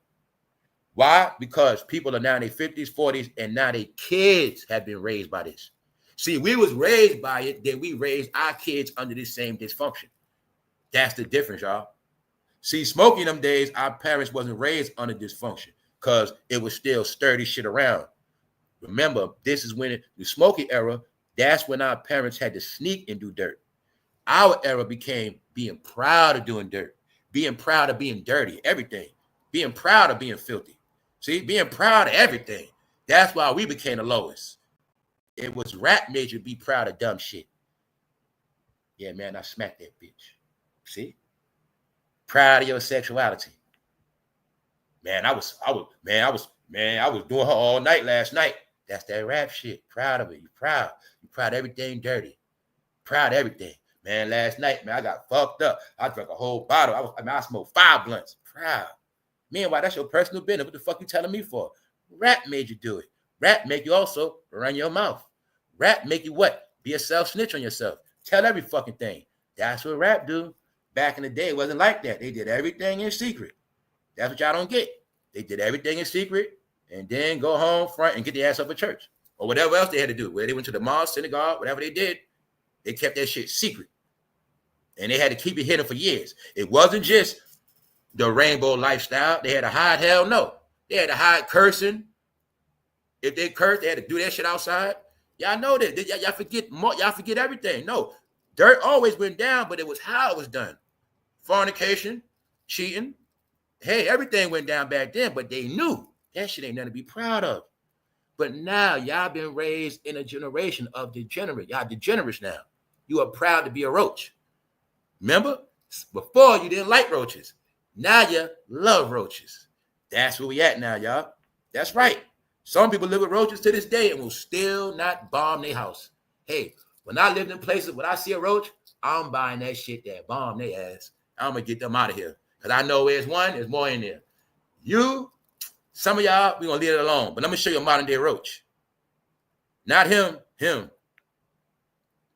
Why? Because people are now in their 50s, 40s, and now their kids have been raised by this. See, we was raised by it, then we raised our kids under this same dysfunction. That's the difference, y'all. See, Smokey in them days, our parents wasn't raised under dysfunction because it was still sturdy shit around. Remember, this is when the Smokey era, that's when our parents had to sneak and do dirt. Our era became being proud of doing dirt, being proud of being dirty, everything, being proud of being filthy. See, being proud of everything. That's why we became the lowest. It was rap made you be proud of dumb shit. Yeah, man, I smacked that bitch. See? Proud of your sexuality. Man, I was doing her all night last night. That's that rap shit. Proud of it. You proud. You proud of everything dirty. Proud of everything. Man, last night, man, I got fucked up. I drank a whole bottle. I smoked 5 blunts. Proud. Meanwhile, that's your personal business. What the fuck you telling me for? Rap made you do it. Rap make you also run your mouth. Rap make you what? Be a self-snitch on yourself. Tell every fucking thing. That's what rap do. Back in the day, it wasn't like that. They did everything in secret. That's what y'all don't get. They did everything in secret and then go home front and get their ass up at church or whatever else they had to do. Where they went to the mosque, synagogue, whatever they did, they kept that shit secret. And they had to keep it hidden for years. It wasn't just the rainbow lifestyle. They had to hide, hell no. They had to hide cursing. If they cursed, they had to do that shit outside. Y'all know that. Y'all forget everything. No, dirt always went down, but it was how it was done. Fornication, cheating. Hey, everything went down back then, but they knew that shit ain't nothing to be proud of. But now y'all been raised in a generation of degenerate. Y'all degenerates now. You are proud to be a roach. Remember? Before you didn't like roaches. Now you love roaches. That's where we at now, y'all. That's right. Some people live with roaches to this day and will still not bomb their house. Hey, when I lived in places, when I see a roach, I'm buying that shit that bomb their ass. I'm going to get them out of here. Because I know there's one, there's more in there. Some of y'all, we're going to leave it alone. But let me show you a modern day roach. Not him.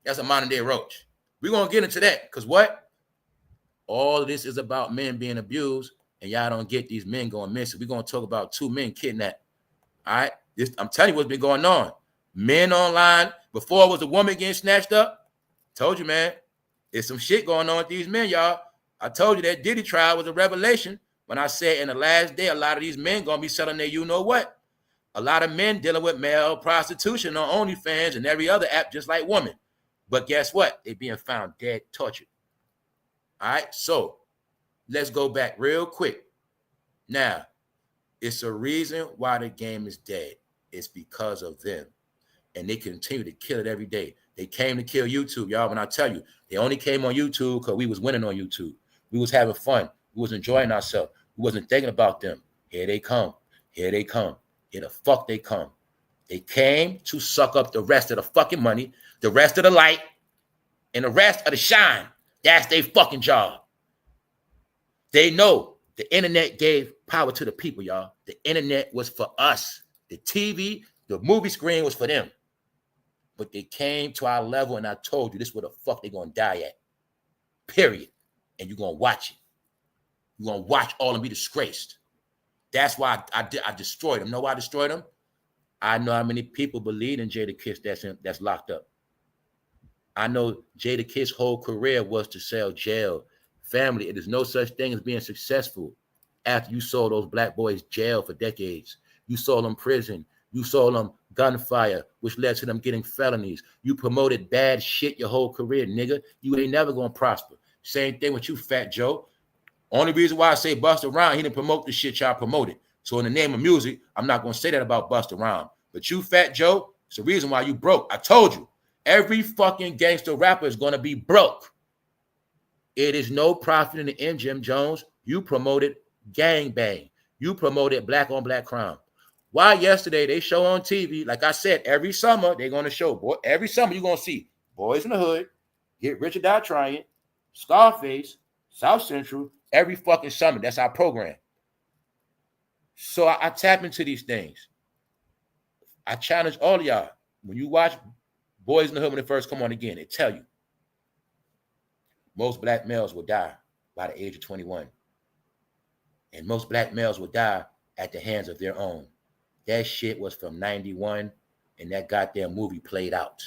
That's a modern day roach. We're going to get into that. Because what? All of this is about men being abused. And y'all don't get these men going missing. We're going to talk about 2 men kidnapped. All right? I'm telling you what's been going on. Men online. Before it was a woman getting snatched up. Told you, man. There's some shit going on with these men, y'all. I told you that Diddy trial was a revelation when I said in the last day, a lot of these men going to be selling their you-know-what. A lot of men dealing with male prostitution on OnlyFans and every other app just like women. But guess what? They being found dead, tortured. All right? So let's go back real quick. Now, it's a reason why the game is dead. It's because of them. And they continue to kill it every day. They came to kill YouTube, y'all. When I tell you, they only came on YouTube because we was winning on YouTube. We was having fun. We was enjoying ourselves. We wasn't thinking about them. Here they come. Here they come. Here the fuck they come. They came to suck up the rest of the fucking money, the rest of the light, and the rest of the shine. That's their fucking job. They know the internet gave power to the people, y'all. The internet was for us. The TV, the movie screen was for them. But they came to our level, and I told you this is where the fuck they're going to die at. Period. And you're going to watch it. You're going to watch all and be disgraced. That's why I destroyed them. Know why I destroyed them? I know how many people believe in Jadakiss that's locked up. I know Jadakiss' whole career was to sell jail. Family, it is no such thing as being successful after you sold those black boys jail for decades. You sold them prison. You sold them gunfire, which led to them getting felonies. You promoted bad shit your whole career, nigga. You ain't never going to prosper. Same thing with you, Fat Joe. Only reason why I say Busta Rhymes, he didn't promote the shit y'all promoted. So in the name of music, I'm not going to say that about Busta Rhymes. But you, Fat Joe, it's the reason why you broke. I told you, every fucking gangster rapper is going to be broke. It is no profit in the end, Jim Jones. You promoted gangbang. You promoted black on black crime. Why yesterday they show on TV, like I said, every summer they're going to show, boy, every summer you're going to see Boys in the Hood, Get Rich or Die Trying, Scarface, South Central, every fucking summer. That's our program. So I tap into these things. I challenge all of y'all. When you watch Boys in the Hood when they first come on again, they tell you most black males will die by the age of 21. And most black males will die at the hands of their own. That shit was from 91, and that goddamn movie played out.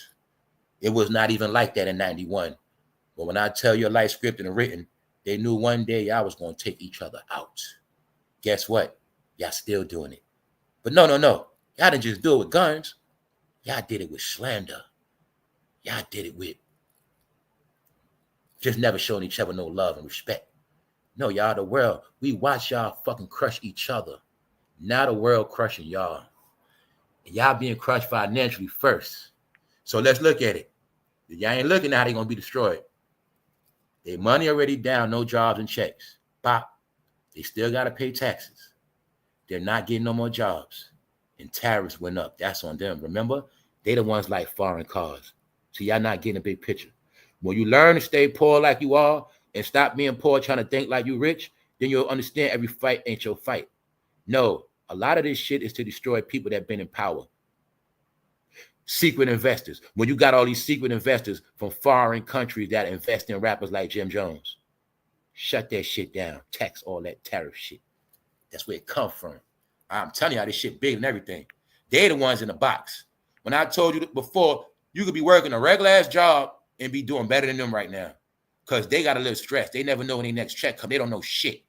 It was not even like that in 91. But when I tell you a life script and written, they knew one day y'all was going to take each other out. Guess what? Y'all still doing it. But no. Y'all didn't just do it with guns. Y'all did it with slander. Y'all did it with just never showing each other no love and respect. No, y'all, the world, we watch y'all fucking crush each other. Now the world crushing y'all. And y'all being crushed financially first. So let's look at it. Y'all ain't looking at how they going to be destroyed. Their money already down, no jobs and checks. Bop. They still got to pay taxes. They're not getting no more jobs. and tariffs went up. That's on them. Remember, they the ones like foreign cars. So y'all not getting a big picture. When you learn to stay poor like you are and stop being poor trying to think like you rich, then you'll understand every fight ain't your fight. No, a lot of this shit is to destroy people that been in power. Secret investors. When you got all these secret investors from foreign countries that invest in rappers like Jim Jones, shut that shit down. Tax all that tariff shit. That's where it come from. I'm telling y'all, this shit big and everything. They're the ones in the box. When I told you before, you could be working a regular ass job and be doing better than them right now. Because they got a little stress. They never know when their next check come. They don't know shit.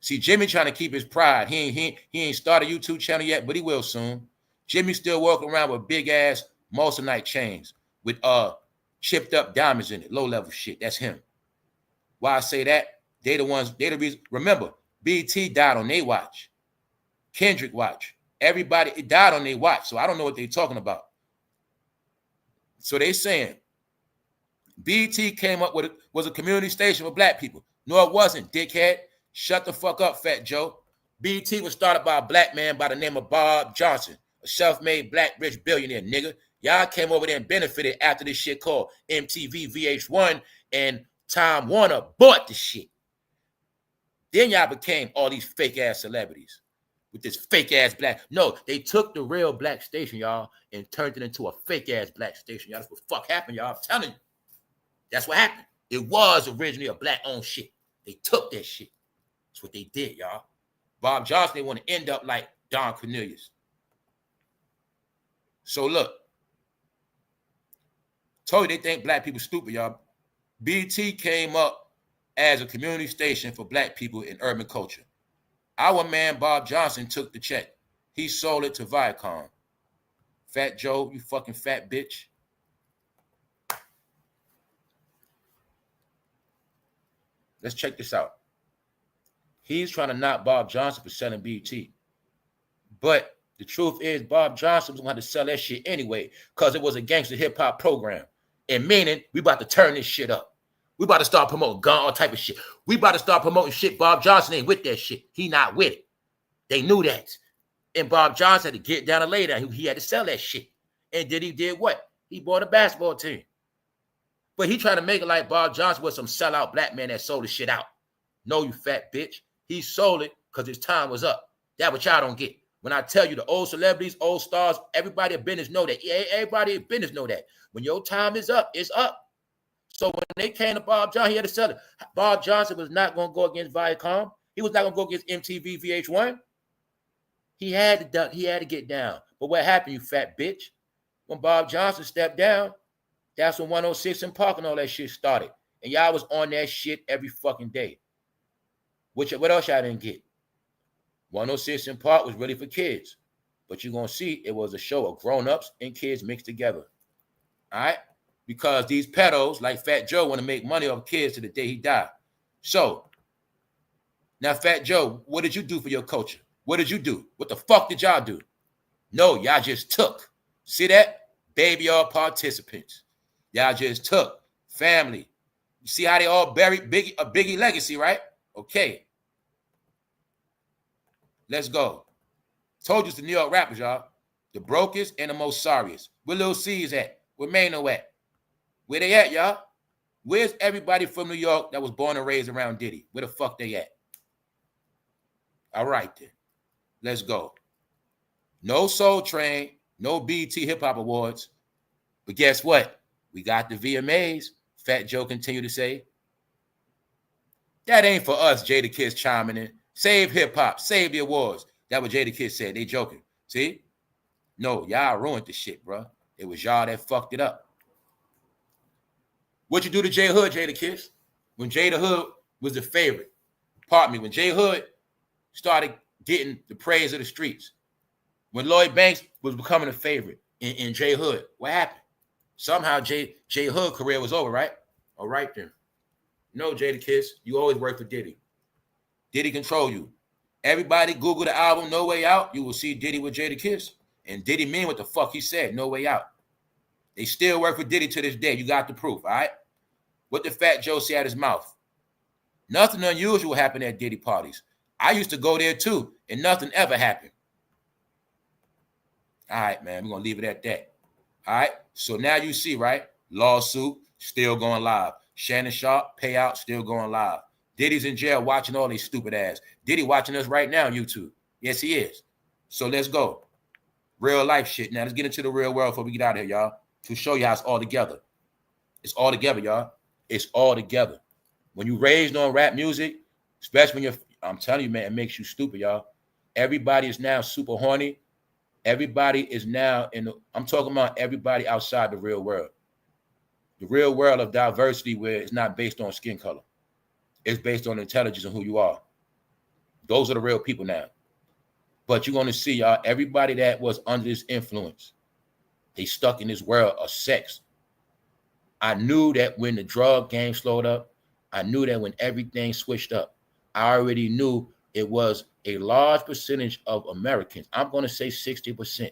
See, Jimmy trying to keep his pride. He ain't started a YouTube channel yet, but he will soon. Jimmy's still walking around with big ass Moissanite chains with chipped up diamonds in it, low level shit. That's him. Why I say that? They the reason. Remember, B.E.T died on their watch. Kendrick watch. Everybody, it died on their watch. So I don't know what they're talking about. So they saying B.E.T came up with was a community station for black people. No, it wasn't, dickhead. Shut the fuck up, Fat Joe. B.E.T was started by a black man by the name of Bob Johnson, a self-made black rich billionaire, nigga. Y'all came over there and benefited after this shit called MTV, VH1, and Time Warner bought the shit. Then y'all became all these fake-ass celebrities with this fake-ass black. No, they took the real black station, y'all, and turned it into a fake-ass black station. Y'all, that's what the fuck happened, y'all. I'm telling you. That's what happened. It was originally a black-owned shit. They took that shit. That's what they did, y'all. Bob Johnson, they want to end up like Don Cornelius. So look. Told you they think black people stupid, y'all. B.E.T came up as a community station for black people in urban culture. Our man Bob Johnson took the check. He sold it to Viacom. Fat Joe, you fucking fat bitch. Let's check this out. He's trying to knock Bob Johnson for selling B.E.T. But the truth is Bob Johnson was going to have to sell that shit anyway because it was a gangster hip-hop program. And meaning we about to turn this shit up. We about to start promoting gun, all type of shit. We about to start promoting shit. Bob Johnson ain't with that shit. He not with it. They knew that. And Bob Johnson had to get down and lay down. He had to sell that shit. And then he did what? He bought a basketball team. But he tried to make it like Bob Johnson was some sellout black man that sold the shit out. No, you fat bitch. He sold it because his time was up. That's what y'all don't get. When I tell you the old celebrities, old stars, everybody in business know that. Everybody in business know that. When your time is up, it's up. So when they came to Bob Johnson, he had to sell it. Bob Johnson was not going to go against Viacom. He was not going to go against MTV, VH1. He had to get down. But what happened, you fat bitch? When Bob Johnson stepped down, that's when 106 and Park and all that shit started. And y'all was on that shit every fucking day. What else y'all didn't get? 106 and Park was really for kids. But you're going to see it was a show of grown-ups and kids mixed together. All right? Because these pedos like Fat Joe want to make money off kids to the day he died. So, now Fat Joe, what did you do for your culture? What did you do? What the fuck did y'all do? No, y'all just took. See that? Baby all participants. Y'all just took. Family. You see how they all buried Biggie legacy, right? Okay. Let's go. Told you it's the New York rappers, y'all. The brokest and the most sorriest. Where Lil C's at? Where Mano at? Where they at, y'all? Where's everybody from New York that was born and raised around Diddy? Where the fuck they at? All right, then. Let's go. No Soul Train, no B.E.T Hip Hop Awards. But guess what? We got the VMAs. Fat Joe continue to say. That ain't for us, Jadakiss chiming in. Save hip hop, save the awards. That's what Jadakiss said. They joking. See? No, y'all ruined the shit, bro. It was y'all that fucked it up. What you do to J Hood, Jadakiss? When Jada Hood was the favorite. Pardon me. When J Hood started getting the praise of the streets. When Lloyd Banks was becoming a favorite in J Hood. What happened? Somehow J Hood career was over, right? All right then. No, Jadakiss, you always work for Diddy. Diddy control you. Everybody Google the album No Way Out, you will see Diddy with Jadakiss. And Diddy mean what the fuck he said, No Way Out. They still work for Diddy to this day. You got the proof, all right? What did Fat Joe say out his mouth? Nothing unusual happened at Diddy parties. I used to go there too, and nothing ever happened. All right, man, we're going to leave it at that. All right, so now you see, right? Lawsuit, still going live. Shannonsharpe, payout, still going live. Diddy's in jail watching all these stupid ass. Diddy watching us right now on YouTube. Yes, he is. So let's go. Real life shit. Now, let's get into the real world before we get out of here, y'all, to show you how it's all together. It's all together, y'all. It's all together. When you raised on rap music, especially when you're, I'm telling you, man, it makes you stupid, y'all. Everybody is now super horny. Everybody is now I'm talking about everybody outside the real world. The real world of diversity where it's not based on skin color. It's based on intelligence and who you are. Those are the real people now. But you're going to see, y'all, everybody that was under this influence, they stuck in this world of sex. I knew that when the drug game slowed up, I knew that when everything switched up, I already knew it was a large percentage of Americans. I'm going to say 60%.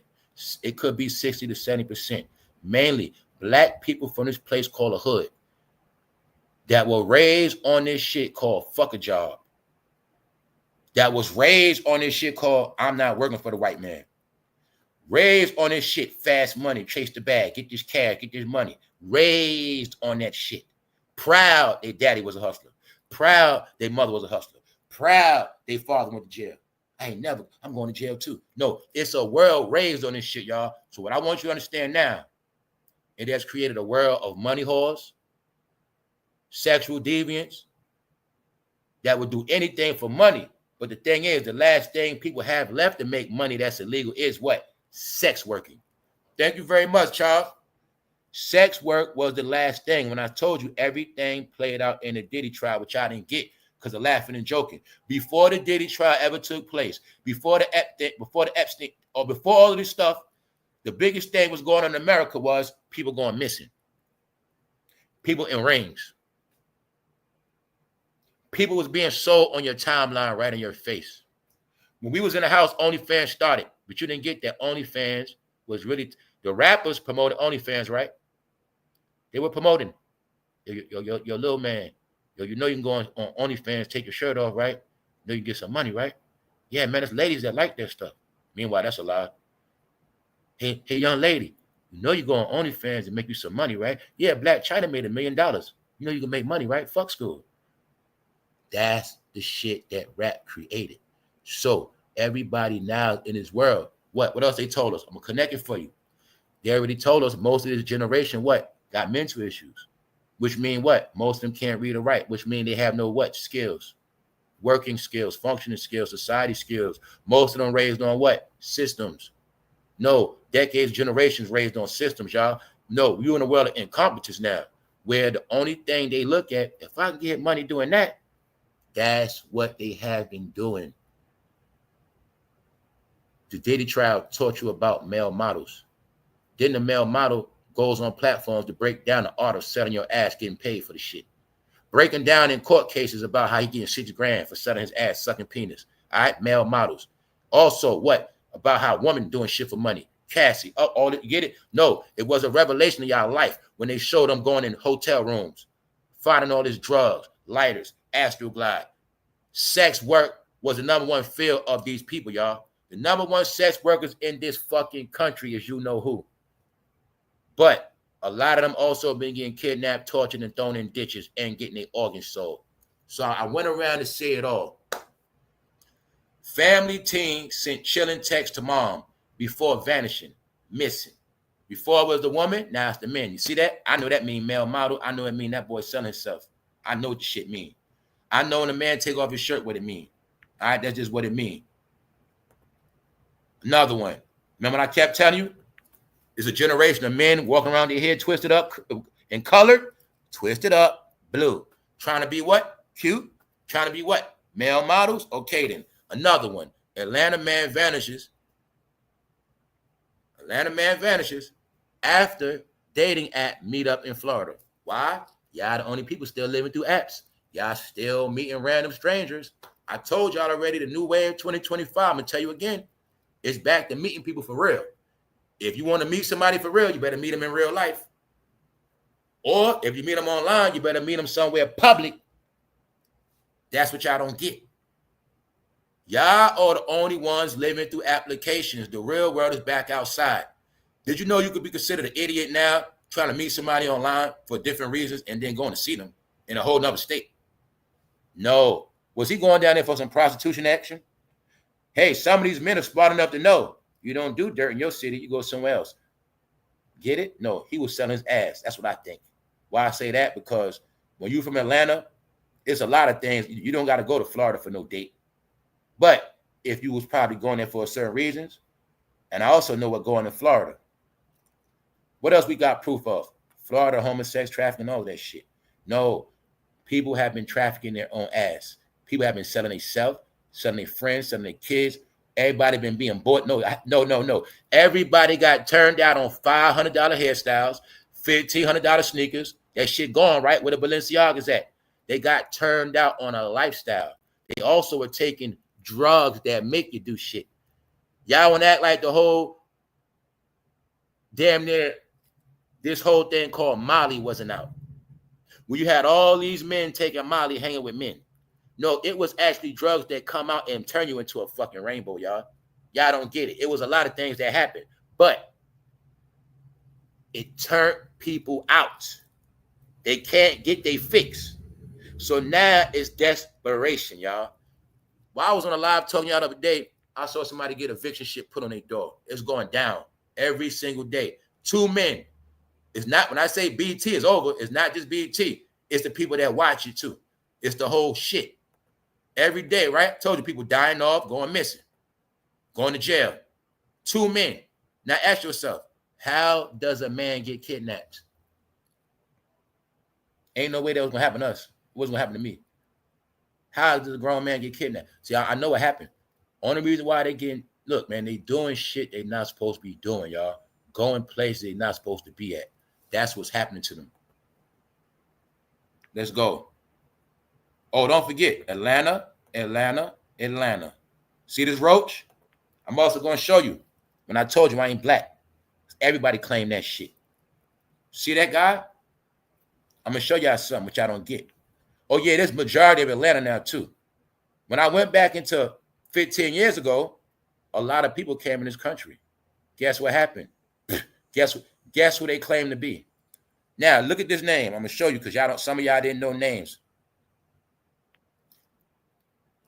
It could be 60 to 70%. Mainly black people from this place called a hood that were raised on this shit called fuck a job. That was raised on this shit called I'm not working for the white man. Raised on this shit, fast money, chase the bag, get this cash, get this money. Raised on that shit. Proud their daddy was a hustler. Proud their mother was a hustler. Proud their father went to jail. I'm going to jail too. No, it's a world raised on this shit, y'all. So what I want you to understand now, it has created a world of money whores, sexual deviants that would do anything for money. But the thing is, the last thing people have left to make money that's illegal is what? Sex working. Thank you very much, Charles. Sex work was the last thing. When I told you everything played out in the Diddy trial, which I didn't get because of laughing and joking. Before the Diddy trial ever took place, before the Epstein, or before all of this stuff, the biggest thing was going on in America was people going missing. People in rings. People was being sold on your timeline right in your face. When we was in the house, OnlyFans started, but you didn't get that. OnlyFans was really, the rappers promoted OnlyFans, right? They were promoting your little man. You know you can go on OnlyFans, take your shirt off, right? You know you can get some money, right? Yeah, man, there's ladies that like that stuff. Meanwhile, that's a lie. Hey, young lady, you know you go on OnlyFans and make you some money, right? Yeah, Black China made $1 million. You know you can make money, right? Fuck school. That's the shit that rap created. So everybody now in this world, what else they told us? I'm gonna connect it for you. They already told us most of this generation got mental issues, which mean most of them can't read or write, which mean they have no skills, working skills, functioning skills, society skills. Most of them raised on systems. No, decades, generations raised on systems, y'all. No, you're in a world of incompetence now, where the only thing they look at, if I can get money doing that, that's what they have been doing. The Diddy trial taught you about male models. Then the male model goes on platforms to break down the art of selling your ass, getting paid for the shit. Breaking down in court cases about how he getting $6,000 for selling his ass, sucking penis. All right, male models. Also, about how women doing shit for money. Cassie, all you get it? No, it was a revelation of y'all life when they showed them going in hotel rooms, finding all these drugs, lighters, Astroglide. Sex work was the number one field of these people, y'all. The number one sex workers in this fucking country is you know who. But a lot of them also been getting kidnapped, tortured, and thrown in ditches and getting their organs sold. So I went around to say it all. Family teen sent chilling text to mom before vanishing, missing. Before it was the woman, now it's the men. You see that? I know that mean male model. I know it mean that boy selling himself. I know what the shit mean. I know when a man take off his shirt what it mean. All right, that's just what it mean. Another one. Remember what I kept telling you? It's a generation of men walking around their head twisted up and colored, twisted up, blue. Trying to be what? Cute. Trying to be what? Male models? Okay then. Another one. Atlanta man vanishes. Atlanta man vanishes after dating app meetup in Florida. Why? Y'all the only people still living through apps. Y'all still meeting random strangers. I told y'all already the new wave 2025. I'm going to tell you again. It's back to meeting people for real. If you want to meet somebody for real, you better meet them in real life. Or if you meet them online, you better meet them somewhere public. That's what y'all don't get. Y'all are the only ones living through applications. The real world is back outside. Did you know you could be considered an idiot now, trying to meet somebody online for different reasons and then going to see them in a whole nother state? No. Was he going down there for some prostitution action? Hey, some of these men are smart enough to know you don't do dirt in your city, you go somewhere else. Get it? No, he was selling his ass. That's what I think. Why I say that? Because when you're from Atlanta, it's a lot of things. You don't got to go to Florida for no date. But if you was probably going there for certain reasons, and I also know what going to Florida. What else we got proof of? Florida, homosex trafficking, all that shit. No, people have been trafficking their own ass. People have been selling themselves, selling their friends, selling their kids. Everybody been being bought. No. Everybody got turned out on $500 hairstyles, $1,500 sneakers. That shit gone, right? Where the Balenciagas at? They got turned out on a lifestyle. They also were taking drugs that make you do shit. Y'all want to act like the whole damn near this whole thing called Molly wasn't out. Where you had all these men taking Molly, hanging with men. No, it was actually drugs that come out and turn you into a fucking rainbow, y'all. Y'all don't get it. It was a lot of things that happened, but it turned people out. They can't get their fix. So now it's desperation, y'all. While I was on a live talking y'all the other day, I saw somebody get eviction shit put on their door. It's going down every single day. 2 men. It's not, when I say B.E.T is over, it's not just B.E.T. It's the people that watch it too. It's the whole shit. Every day, right? Told you, people dying off, going missing, going to jail. 2 men. Now ask yourself, how does a man get kidnapped? Ain't no way that was going to happen to us. It wasn't going to happen to me. How does a grown man get kidnapped? See, I know what happened. Only reason why they getting, look, man, they doing shit they not supposed to be doing, y'all. Going places they not supposed to be at. That's what's happening to them. Let's go. Oh, don't forget, Atlanta. See this roach? I'm also going to show you. When I told you I ain't black, everybody claim that shit. See that guy? I'm going to show y'all something which I don't get. Oh, yeah, there's majority of Atlanta now, too. When I went back into 15 years ago, a lot of people came in this country. Guess what happened? Guess who they claim to be? Now, look at this name. I'm going to show you because y'all don't, some of y'all didn't know names.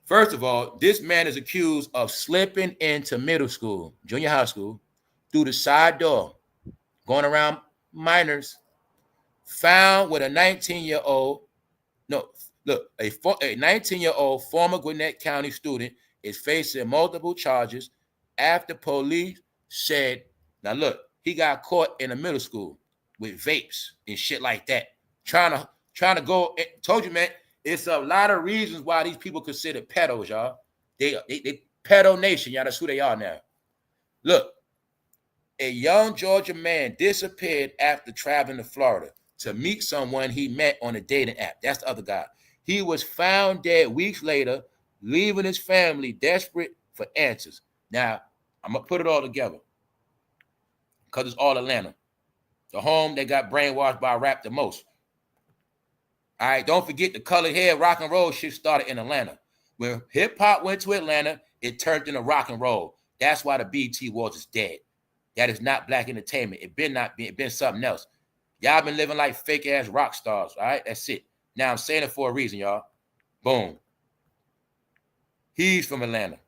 First of all, this man is accused of slipping into middle school, junior high school, through the side door, going around minors, found with a 19-year-old, no, look, a 19-year-old former Gwinnett County student is facing multiple charges after police said, now look, he got caught in a middle school with vapes and shit like that. Trying to go, told you, man, it's a lot of reasons why these people consider pedos, y'all. They pedo nation, y'all. That's who they are now. Look, a young Georgia man disappeared after traveling to Florida to meet someone he met on a dating app. That's the other guy. He was found dead weeks later, leaving his family desperate for answers. Now, I'm going to put it all together because it's all Atlanta. The home that got brainwashed by rap the most. All right, don't forget the colored hair rock and roll shit started in Atlanta. When hip hop went to Atlanta, it turned into rock and roll. That's why the BET Awards is dead. That is not black entertainment. It been something else. Y'all been living like fake ass rock stars. All right, that's it. Now I'm saying it for a reason, y'all. Boom. He's from Atlanta.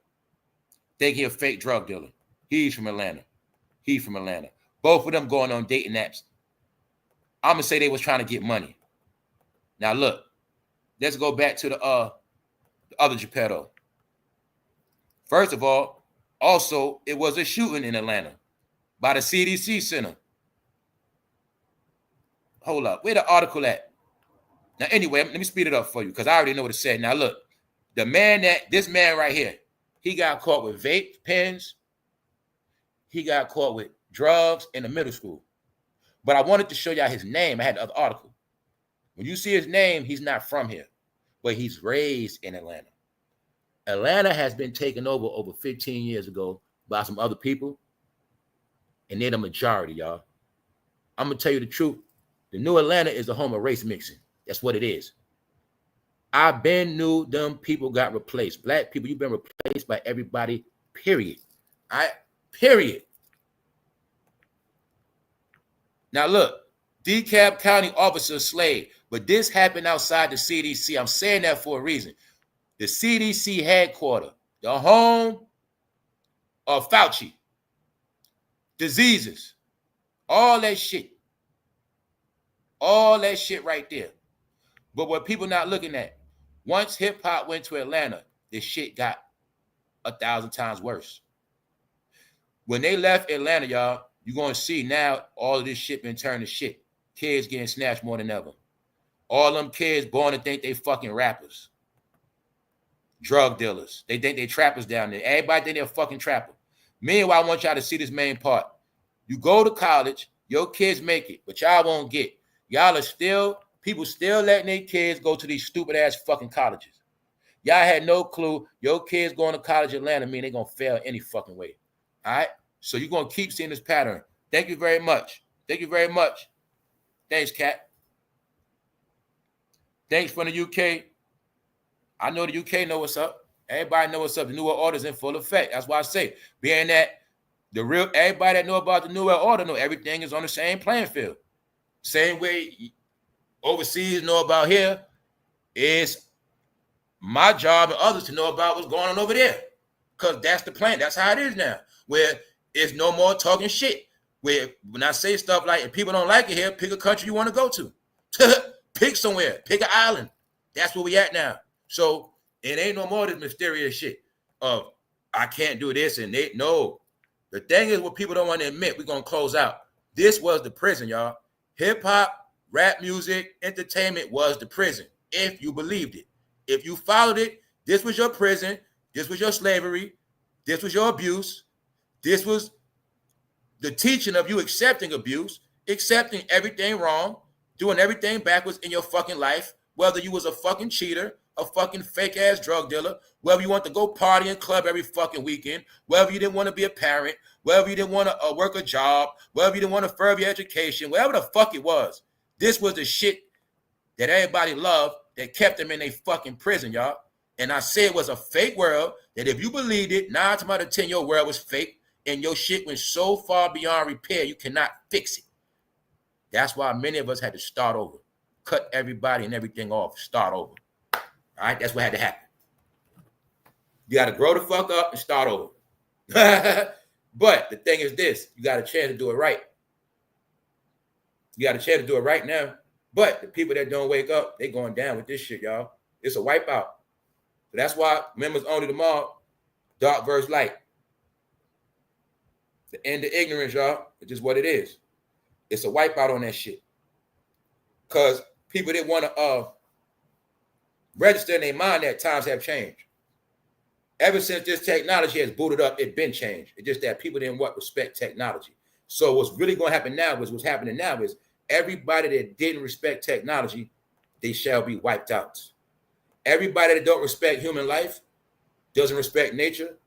Think he a fake drug dealer. He's from Atlanta. He's from Atlanta. Both of them going on dating apps. I'm gonna say they was trying to get money. Now look, let's go back to the other Geppetto. First of all, also it was a shooting in Atlanta by the CDC Center. Hold up, where the article at? Now anyway, let me speed it up for you because I already know what it said. Now look, this man right here, he got caught with vape pens. He got caught with drugs in the middle school. But I wanted to show y'all his name. I had the other article. When you see his name, he's not from here, but he's raised in Atlanta. Atlanta has been taken over 15 years ago by some other people, and they're the majority, y'all. I'm going to tell you the truth. The new Atlanta is the home of race mixing. That's what it is. I been knew them people got replaced. Black people, you've been replaced by everybody, period. All right? Period. Now look, DeKalb County officer slave, but this happened outside the CDC. I'm saying that for a reason. The CDC headquarters, the home of Fauci, diseases, all that shit right there. But what people not looking at, once hip hop went to Atlanta, this shit got 1,000 times worse. When they left Atlanta, y'all, you're going to see now all of this shit been turned to shit. Kids getting snatched more than ever. All them kids born to think they fucking rappers. Drug dealers. They think they trappers down there. Everybody think they're a fucking trapper. Meanwhile, I want y'all to see this main part. You go to college, your kids make it, but y'all won't get. Y'all are still, people still letting their kids go to these stupid ass fucking colleges. Y'all had no clue your kids going to college in Atlanta mean they're going to fail any fucking way. All right? So you're going to keep seeing this pattern. Thank you very much. Thank you very much. Thanks, Kat. Thanks from the UK. I know the UK know what's up. Everybody know what's up. The New World Order's in full effect. That's why I say, being that the real everybody that know about the New World Order know everything is on the same playing field. Same way overseas know about here, is my job and others to know about what's going on over there. Because that's the plan. That's how it is now. Where it's no more talking shit. Where when I say stuff like, if people don't like it here, pick a country you want to go to. Pick somewhere. Pick an island. That's where we at now. So it ain't no more this mysterious shit of I can't do this and they no. The thing is, what people don't want to admit, we're gonna close out. This was the prison, y'all. Hip-hop, rap music, entertainment was the prison, if you believed it. If you followed it, this was your prison, this was your slavery, this was your abuse, this was the teaching of you accepting abuse, accepting everything wrong, doing everything backwards in your fucking life, whether you was a fucking cheater, a fucking fake ass drug dealer, whether you want to go party and club every fucking weekend, whether you didn't want to be a parent, whether you didn't want to work a job, whether you didn't want to further your education, whatever the fuck it was. This was the shit that everybody loved that kept them in a fucking prison, y'all. And I say it was a fake world that if you believed it, 9 times out of 10 your world was fake and your shit went so far beyond repair you cannot fix it. That's why many of us had to start over, cut everybody and everything off, start over. All right, that's what had to happen. You got to grow the fuck up and start over. But the thing is this, you got a chance to do it right. You got a chance to do it right now. But the people that don't wake up, they going down with this shit, y'all. It's a wipeout. So that's why members only tomorrow, dark versus light. The end of ignorance, y'all. It's just what it is. It's a wipeout on that shit. Because people that want to register in their mind that times have changed. Ever since this technology has booted up, it's been changed. It's just that people didn't respect technology. So what's really going to happen now is what's happening now is everybody that didn't respect technology, they shall be wiped out. Everybody that don't respect human life, doesn't respect nature,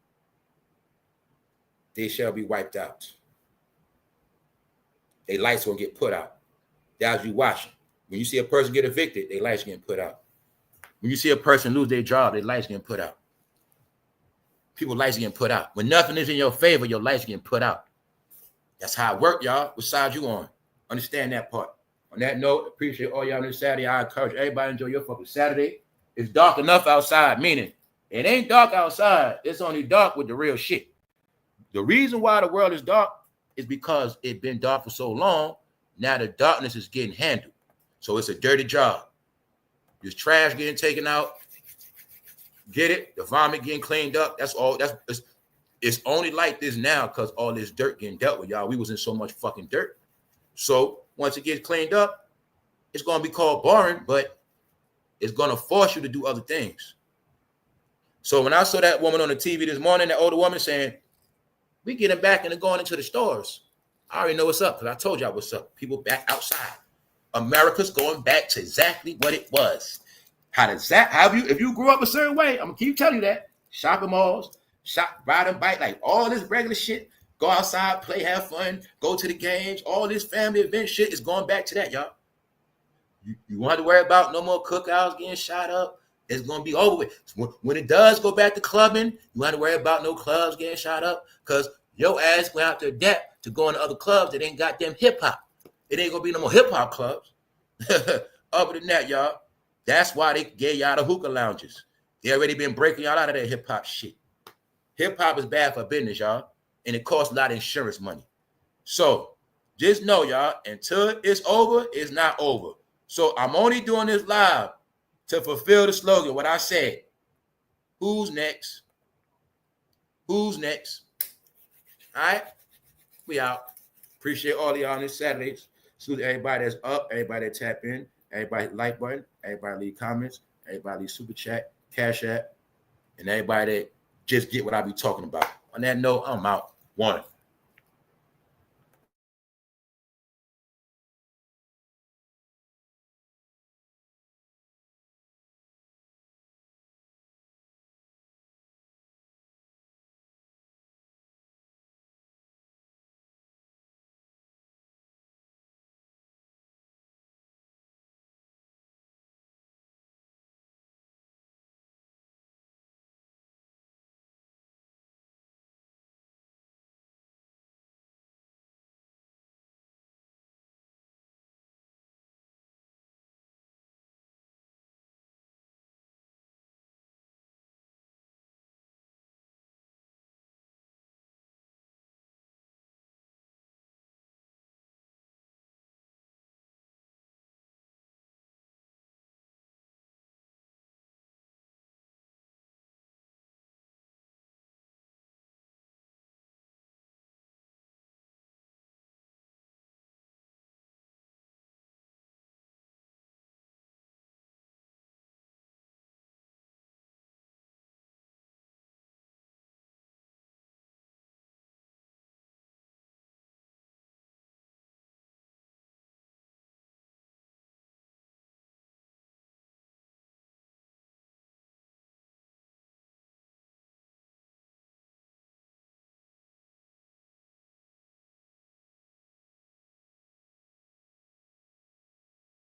they shall be wiped out. Their lights will get put out. That's you watching. When you see a person get evicted, their lights getting put out. When you see a person lose their job, their lights getting put out. People's lights getting put out. When nothing is in your favor, your lights getting put out. That's how it works, y'all. What side you on? Understand that part. On that note, appreciate all y'all on this Saturday. I encourage everybody to enjoy your fucking Saturday. It's dark enough outside, meaning it ain't dark outside. It's only dark with the real shit. The reason why the world is dark is because it's been dark for so long. Now the darkness is getting handled. So it's a dirty job. There's trash getting taken out. Get it? The vomit getting cleaned up. That's all. It's only like this now because all this dirt getting dealt with, y'all. We was in so much fucking dirt. So once it gets cleaned up, it's going to be called boring, but it's going to force you to do other things. So when I saw that woman on the TV this morning, that older woman saying, we getting back and going into the stores. I already know what's up because I told y'all what's up. People back outside. America's going back to exactly what it was. If you grew up a certain way, I'm gonna keep telling you that. Shopping malls, ride and bike, like all this regular shit. Go outside, play, have fun, go to the games. All this family event shit is going back to that, y'all. You won't have to worry about no more cookouts getting shot up, It's gonna be over with. When it does go back to clubbing, you don't have to worry about no clubs getting shot up because your ass went out to adapt to go into other clubs that ain't got them hip hop. It ain't gonna be no more hip hop clubs. Other than that, y'all, that's why they gave y'all the hookah lounges. They already been breaking y'all out of that hip hop shit. Hip hop is bad for business, y'all, and it costs a lot of insurance money. So just know, y'all, until it's over, it's not over. So I'm only doing this live to fulfill the slogan, what I said. Who's next? Who's next? All right, we out. Appreciate all of y'all on this Saturdays. Salute everybody that's up, everybody that tap in, everybody hit like button, everybody leave comments, everybody leave super chat, cash app, and everybody that just get what I be talking about. On that note, I'm out. One.